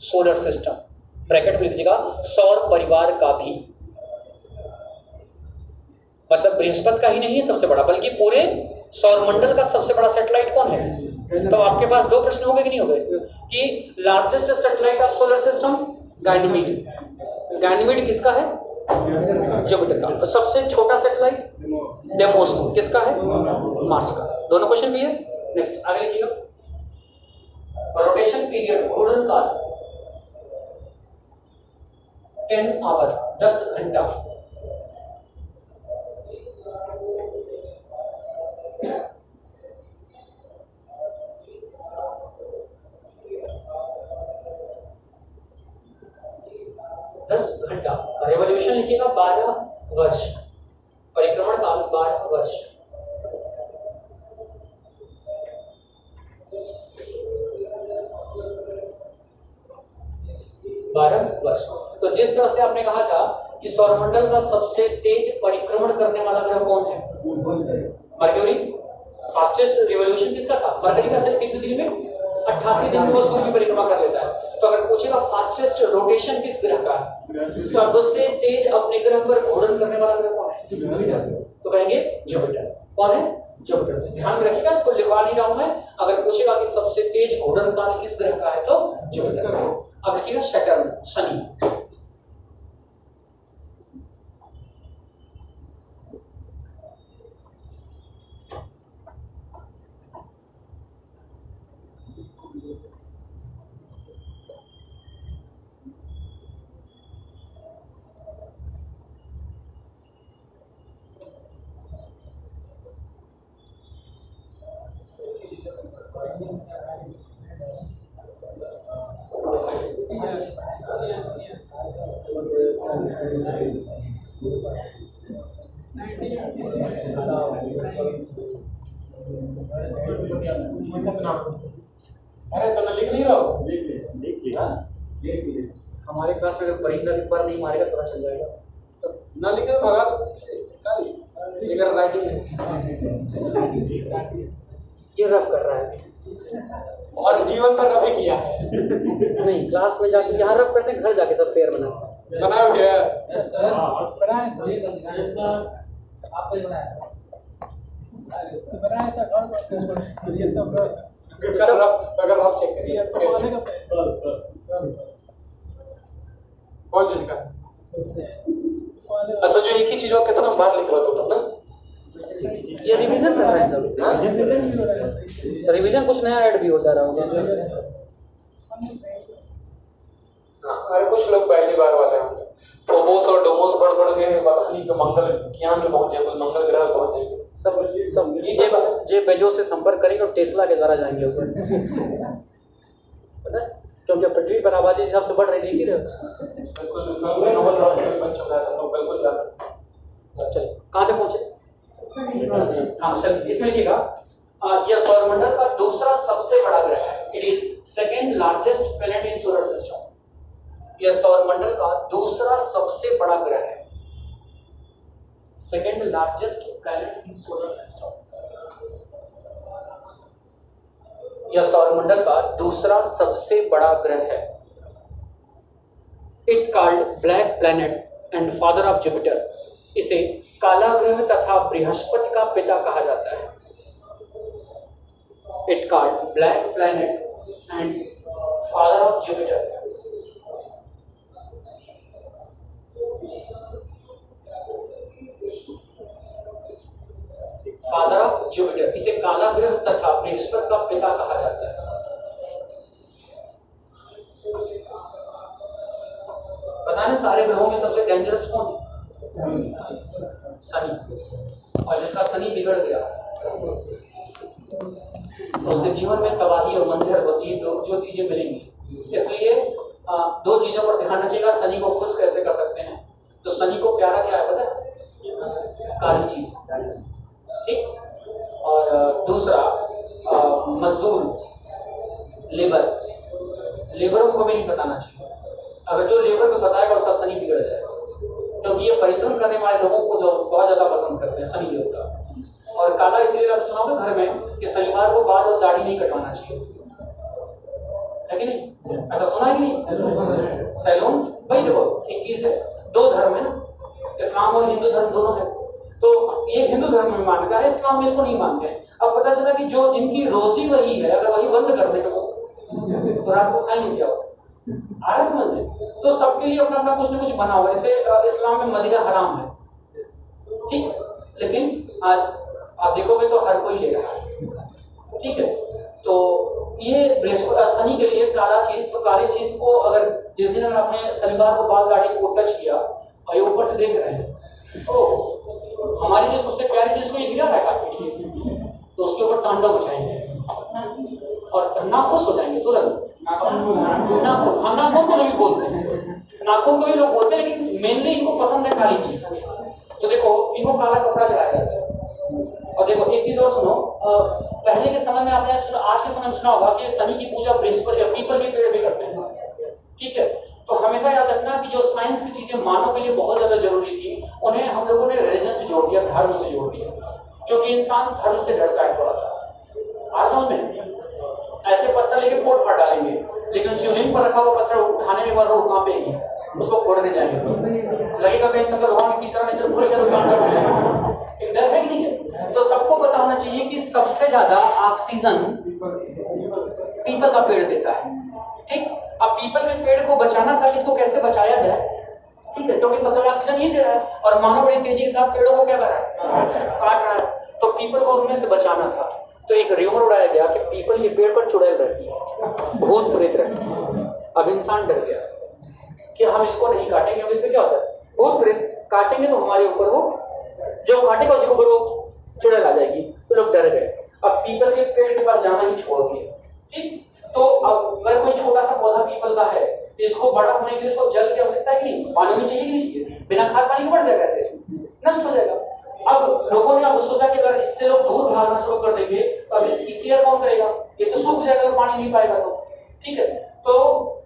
सोलर सिस्टम, ब्रैकेट में लिखिएगा सौर परिवार का भी, मतलब बृहस्पति का ही नहीं है सबसे बड़ा, बल्कि पूरे सौरमंडल का सबसे बड़ा सैटेलाइट कौन है? तो आपके पास दो प्रश्न हो गए कि नहीं हो गए कि largest satellite of solar system Ganymede, Ganymede किसका है? जुपिटर का। और सबसे छोटा सैटेलाइट डेमोस किसका है? मार्स का। दोनों क्वेश्चन क्लियर? नेक्स्ट आगे लिखिएगा, रोटेशन पीरियड, घूर्णन काल 10 आवर, 10 घंटा। रेवोल्यूशन लिखिएगा 12 वर्ष, परिक्रमण काल 12 वर्ष। 12 वर्ष। तो जिस तरह से आपने कहा था कि सौरमंडल का सबसे तेज परिक्रमण करने वाला ग्रह कौन है? मर्क्यूरी। फास्टेस्ट रिवॉल्यूशन किसका था? मर्करी का। सिर्फ कितने दिन में? 88 दिन में वो सूर्य की परिक्रमा कर लेता है। तो अगर पूछेगा फास्टेस्ट रोटेशन किस ग्रह का है, सबसे तेज अपने ग्रह पर घूर्णन करने वाला ग्रह कौन है? तो कहेंगे जुपिटर। कौन है? जुपिटर। ध्यान में रखिएगा, इसको लिखवा नहीं रहा हूं मैं। अगर पूछेगा कि सबसे तेज घूर्णन काल किस ग्रह का है, तो जुपिटर। अब लिखिएगा सैटर्न, शनि। अरे तो लिख नहीं रहा हो? लिख लिया। हमारे क्लास में अगर परिंदा भी पर नहीं मारेगा पता चल जाएगा। तो ना लिखे तो भगा दो, लेकर राइटिंग ये रफ कर रहा है और जीवन पर रफे किया है। नहीं, क्लास में जाके यहाँ रफ करते, घर जाके सब पेयर बना बनाओ क्या? सर बनाया सर, आपको ही बनाया सर, बनाया सर। ये सब अगर आप चेक करिए कौन चीज का? अच्छा, जो एक ही चीज कितना बार लिख रहा तुम ना? ये रिवीजन कर रहे हैं सब। रिवीजन कुछ नया ऐड भी हो जा रहा होगा। अरे कुछ लोग पहली बार वाले होंगे, फोबोस और डोमोस बढ़ के पता नहीं कि मंगल यान में पहुंच जाए, मंगल ग्रह पहुंच जाएंगे। सब जे बेजो से संपर्क करेंगे और टेस्ला के द्वारा जाएंगे ऊपर। पता है, क्योंकि पृथ्वी पर आबादी हिसाब से बढ़ रही थी। बिल्कुल नोबल रॉकेट बन चुका है, तो बिल्कुल चलिए कहाँ पे पहुंचे? हाँ चलिए, इसमें लिखिएगा यह सौरमंडल का दूसरा सबसे बड़ा ग्रह है। It is second largest planet in solar system. यह सौरमंडल का दूसरा सबसे बड़ा ग्रह है, second largest planet in solar system. यह सौरमंडल का दूसरा सबसे बड़ा ग्रह है। It called black planet and father of Jupiter. इसे काला ग्रह तथा बृहस्पति का पिता कहा जाता है। It called black planet and father of Jupiter. Father of Jupiter, इसे काला ग्रह तथा बृहस्पति का पिता कहा जाता है। बताने सारे ग्रहों में सबसे डेंजरस कौन है? शनि। और जिसका शनि बिगड़ गया उसके जीवन में तबाही और मंजर, बस ये जो चीजें मिलेंगी। इसलिए दो चीजों पर ध्यान रखिएगा, शनि को खुश कैसे कर सकते हैं। तो शनि को प्यारा क्या है पता है? काली चीज, ठीक। और दूसरा मजदूर, लेबरों को भी नहीं सताना चाहिए। अगर जो लेबर को सताएगा उसका शनि बिगड़ जाएगा, क्योंकि ये परिश्रम करने वाले लोगों को जो बहुत ज्यादा पसंद करते हैं शनि देवता। और काला इसलिए आप सुना होगा घर में कि शनिवार को बाल और दाढ़ी नहीं कटवाना चाहिए, है कि नहीं? ऐसा सुना है कि नहीं? सैलून भाई देखो एक चीज है, दो धर्म है ना, इस्लाम और हिंदू धर्म दोनों है। तो ये हिंदू धर्म में मानता है, इस्लाम में इसको नहीं मानते हैं। अब पता चला कि जो जिनकी रोजी वही है, अगर वही बंद कर दे तो रात को खाएंगे क्या? आ रहा समझ में? तो सबके लिए अपना अपना कुछ ना कुछ बना हुआ है। जैसे इस्लाम में मदिरा हराम है, ठीक, लेकिन आज आप देखोगे तो हर कोई ले रहा है, ठीक है। तो ये शनि के लिए काला चीज, तो काली चीज को अगर जिस दिन अगर आपने शनिवार को बाल दाढ़ी को टच किया और ये ऊपर से देख रहे हैं, तो हमारी जो सबसे प्यारी चीज को ये गिरा रहा है काट के, तो उसके ऊपर तांडव बचाएंगे और नाखुश हो जाएंगे तुरंत। नाखून को भी बोलते हैं, नाखून को भी लोग बोलते हैं, लेकिन मेनली इनको पसंद है काली चीज। तो देखो इनको काला कपड़ा चढ़ाया जाता है। और देखो एक चीज और सुनो, पहले के समय में आपने आज के समय में सुना होगा कि शनि की पूजा बृहस्पति पीपल के पेड़ भी करते हैं, ठीक है। तो हमेशा याद रखना कि जो साइंस की चीजें मानव के लिए बहुत ज्यादा जरूरी थी, उन्हें हम लोगों ने रिलीजन से जोड़ दिया, धर्म से जोड़ दिया, क्योंकि इंसान धर्म से डरता है थोड़ा सा। आज समझ में? ऐसे पत्थर लेके फोड़ फाड़ डालेंगे, लेकिन शिवलिंग पर रखा हुआ पत्थर उठाने में वो कांपेगी, उसको फोड़ने जाएंगे तो लगेगा कहीं शंकर भगवान की तीसरा नेत्र भूल गया तो कांड कर जाएगा। एक डर है कि नहीं है? तो सबको पता होना चाहिए कि सबसे ज्यादा ऑक्सीजन पीपल का पेड़ देता है, ठीक। अब पीपल के पेड़ को बचाना था कि इसको कैसे बचाया जाए, ठीक है, क्योंकि सबसे ज्यादा ऑक्सीजन ये दे रहा है और मानव बड़ी तेजी के साथ पेड़ों को क्या कर रहा है? काट रहा है। तो पीपल को उनमें से बचाना था, तो एक र्यूमर उड़ाया गया कि पीपल के पेड़ पर चुड़ैल रहती है, भूत प्रेत रहती है। अब इंसान डर गया कि हम इसको नहीं काटेंगे, क्योंकि इससे क्या होता है, भूत प्रेत काटेंगे तो हमारे ऊपर वो जो काटेगा उसके ऊपर वो चुड़ैल आ जाएगी, तो लोग डर गए। अब पीपल के पेड़ के पास जाना ही छोड़ दिए, ठीक। तो अब अगर कोई छोटा सा पौधा पीपल का है तो इसको बड़ा होने के लिए इसको जल की आवश्यकता है कि नहीं? पानी भी चाहिए कि नहीं चाहिए? बिना खाद पानी के बढ़ जाएगा, ऐसे नष्ट हो जाएगा। अब लोगों ने अब सोचा कि अगर इससे लोग दूर भागना शुरू कर देंगे तो अब इसकी केयर कौन करेगा? ये तो सूख जाएगा अगर पानी नहीं पाएगा तो, ठीक है। तो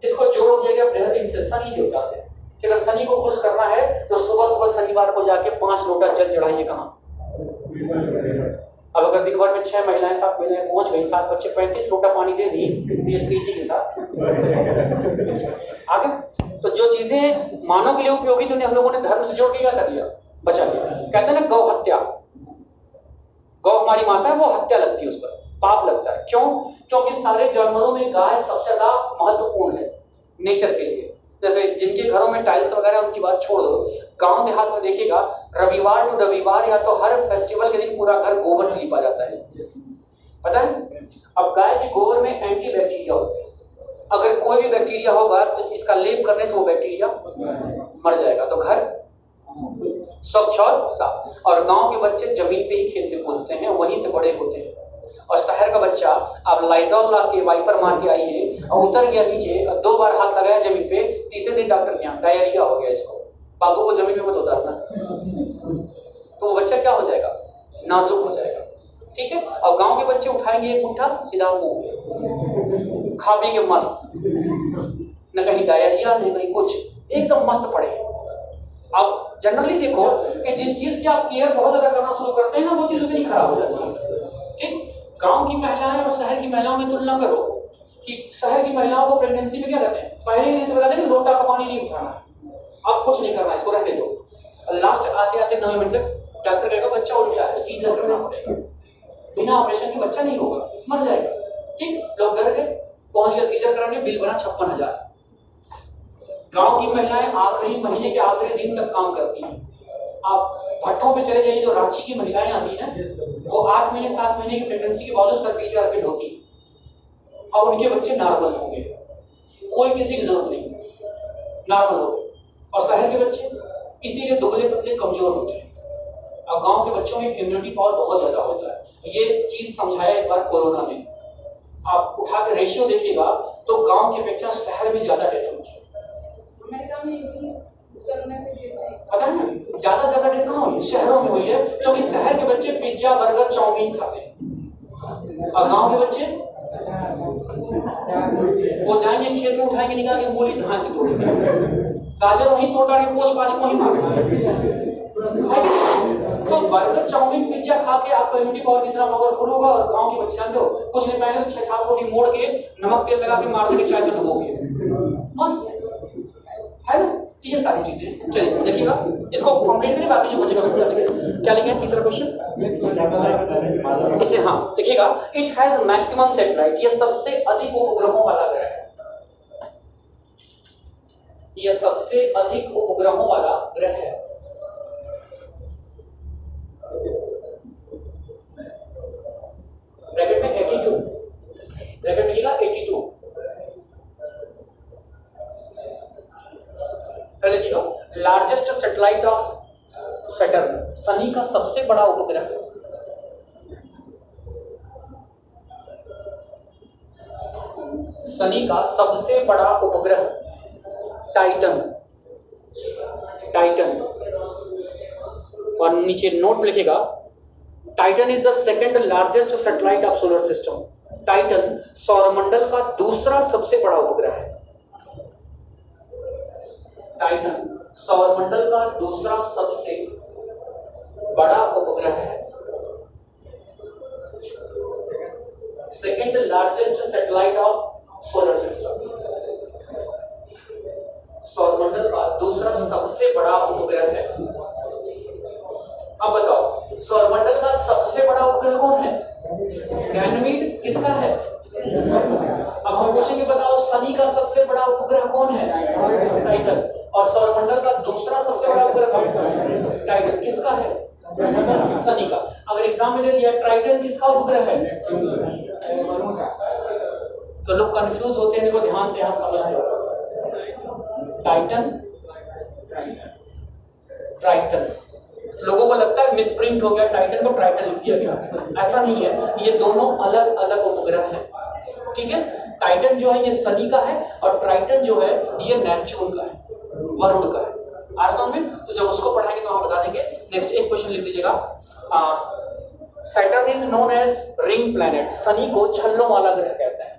इसको जोड़ दिया गया बृहद से, शनि देवता से, कि अगर शनि को खुश करना है तो सुबह सुबह शनिवार को जाके 5 लोटा जल चढ़ाइए। कहाँ? अब अगर दिन भर में 6 महिलाएं 7 महिलाएं पहुंच गई, 7 बच्चे 35 लोटा पानी दे दी, तो ये तेजी के साथ आगे। तो जो चीजें मानव के लिए उपयोगी थी, हम लोगों ने धर्म से जोड़ के क्या कर लिया? बचा लिया। कहते हैं ना गौ हत्या, गौ हमारी माता है, वो हत्या लगती है, उस पर पाप लगता है। क्यों? क्योंकि सारे जानवरों में गाय सबसे ज्यादा महत्वपूर्ण है नेचर के लिए। जैसे जिनके घरों में टाइल्स वगैरह उनकी बात छोड़ दो, गांव देहात में देखिएगा रविवार टू रविवार या तो हर फेस्टिवल के दिन पूरा घर गोबर से लिपा जाता है, पता है। अब गाय के गोबर में एंटी बैक्टीरिया होते हैं, अगर कोई भी बैक्टीरिया होगा तो इसका लेप करने से वो बैक्टीरिया मर जाएगा, तो घर स्वच्छ और साफ। और गांव के बच्चे जमीन पे ही खेलते कूदते हैं, वहीं से बड़े होते हैं। और शहर का बच्चा आप लाइजॉल ला के वाइपर मार के आइए और उतर गया नीचे, 2 बार हाथ लगाया जमीन पे, तीसरे दिन डॉक्टर के यहाँ डायरिया हो गया, इसको बाबू को जमीन में मत उतारना, तो वो बच्चा क्या हो जाएगा? नाजुक हो जाएगा, ठीक है। और गांव के बच्चे उठाएंगे एक मुट्ठा सीधा मुंह में, खा पी के मस्त, न कहीं डायरिया न कहीं कुछ, एकदम मस्त पड़े। अब जनरली देखो कि जिन चीज की आप केयर बहुत ज्यादा करना शुरू करते हैं ना, वो चीज उतनी खराब हो जाती है, ठीक। गांव की महिलाएं और शहर की महिलाओं में तुलना करो कि शहर की महिलाओं को प्रेगनेंसी में क्या कहते हैं? पहले दिन से बताते हैं लोटा का पानी नहीं उठाना, अब कुछ नहीं करना, इसको रहने दो। लास्ट आते आते 9 मिनट तक डॉक्टर कहेगा बच्चा उल्टा है, सीजर करना पड़ेगा, बिना ऑपरेशन के बच्चा नहीं होगा, मर जाएगा, ठीक। लोग डर गए, पहुंच गए सीजर कराने, बिल बना 56,000। गांव की महिलाएं आखिरी महीने के आखिरी दिन तक काम करती हैं। आप भट्टों पे चले जाइए, जो रांची की महिलाएं आती हैं वो 8 महीने 7 महीने की प्रेगनेंसी के बावजूद सर पीट करके ढोती, और उनके बच्चे नॉर्मल होंगे, कोई किसी की जरूरत नहीं, नॉर्मल हो गए। और शहर के बच्चे इसीलिए दुबले पतले कमजोर होते हैं। अब गांव के बच्चों में इम्यूनिटी पावर बहुत ज्यादा होता है। ये चीज समझाया इस बार कोरोना में। आप उठा के रेशियो देखिएगा तो गांव की अपेक्षा शहर में ज्यादा डेथ होती है। अमेरिका में भी कोरोना से डेथ हुई। पता है ना, ज्यादा से ज्यादा डेथ कहाँ हुई है? शहरों में हुई है, क्योंकि शहर के बच्चे पिज्जा बर्गर चाउमीन खाते हैं और गांव के बच्चे वो जाएंगे खेत में, उठाएंगे निकाल के मूली धान से तोड़ेंगे, गाजर वहीं तोड़ता है, पोष पाछ वहीं मारेंगे। तो बर्गर चाउमीन पिज्जा खा के आपका इम्यूनिटी पावर कितना पावरफुल होगा। और गांव के बच्चे जानते हो कुछ नहीं पाएंगे, 6-7 रोटी मोड़ के नमक तेल लगा के मार देंगे, चाय से डुबोगे, मस्त है ना। ये सारी चीजें चलिए देखिएगा, इसको कंप्लीट करिए, बाकी जो बचेगा उसको देखिए। क्या लिखा है तीसरा क्वेश्चन इसे? हाँ देखिएगा, इट हैज मैक्सिमम सैटेलाइट, ये सबसे अधिक उपग्रहों वाला ग्रह है। यह सबसे अधिक उपग्रहों वाला ग्रह है। ब्रैकेट में 82, ब्रैकेट में लिखा 82। फिर लिखिएगा largest satellite of Saturn, Shani का सबसे बड़ा उपग्रह। शनि का सबसे बड़ा उपग्रह टाइटन, टाइटन। और नीचे नोट में लिखेगा Titan is the second largest satellite of solar system. Titan सौरमंडल का दूसरा सबसे बड़ा उपग्रह है। टाइटन सौरमंडल का दूसरा सबसे बड़ा उपग्रह है, second largest satellite of solar system. सौरमंडल का दूसरा सबसे बड़ा उपग्रह है। अब बताओ सौरमंडल का सबसे बड़ा उपग्रह कौन है? गैनीमेड किसका है? अब हम पूछेंगे बताओ शनि का सबसे बड़ा उपग्रह कौन है? टाइटन। और सौरमंडल का दूसरा सबसे बड़ा उपग्रह कौन है? टाइटन। किसका है? शनि का। अगर एग्जाम में दे दिया टाइटन किसका उपग्रह है, तो लोग कंफ्यूज होते हैं। देखो ध्यान से यहां समझ लो, टाइटन, ट्राइटन। लोगों को लगता है मिसप्रिंट हो गया, टाइटन को ट्राइटन लिख दिया गया, ऐसा नहीं है। ये दोनों अलग अलग उपग्रह हैं, ठीक है। टाइटन जो है ये शनि का है और ट्राइटन जो है ये नेपच्यून का है, वरुण का है। आ समझ में? तो जब उसको पढ़ाएंगे तो हम बता देंगे। नेक्स्ट एक क्वेश्चन लिख दीजिएगा, Saturn is known as ring planet. शनि को छल्लों वाला ग्रह कहते हैं।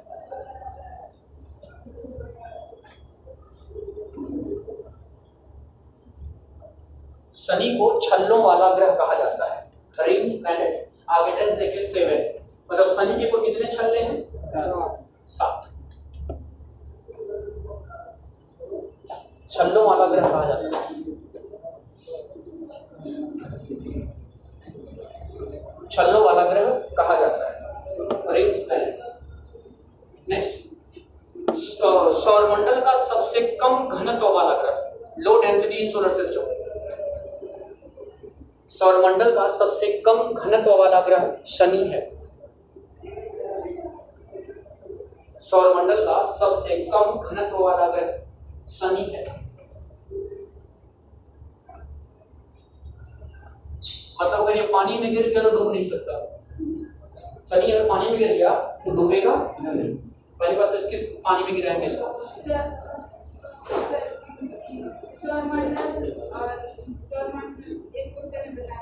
शनि को छल्लों वाला ग्रह कहा जाता है, रिंग्स प्लैनेट। आगे टेस्ट देखिए 7, मतलब शनि के कुल कितने छल्ले हैं? 7। छल्लों वाला ग्रह कहा जाता है, छल्लों वाला ग्रह कहा जाता है, रिंग्स प्लैनेट। नेक्स्ट, सौरमंडल का सबसे कम घनत्व वाला ग्रह, low density in solar system. सौरमंडल का सबसे कम घनत्व वाला ग्रह शनि है। सौरमंडल का सबसे कम घनत्व वाला ग्रह शनि है। मतलब अगर ये पानी में गिर गया तो डूब नहीं सकता। शनि अगर पानी में गिर गया तो डूबेगा नहीं। पहली बात तो किस पानी में गिराएंगे इसको? सौरमंडल और सौरमंडल एक क्वेश्चन में बता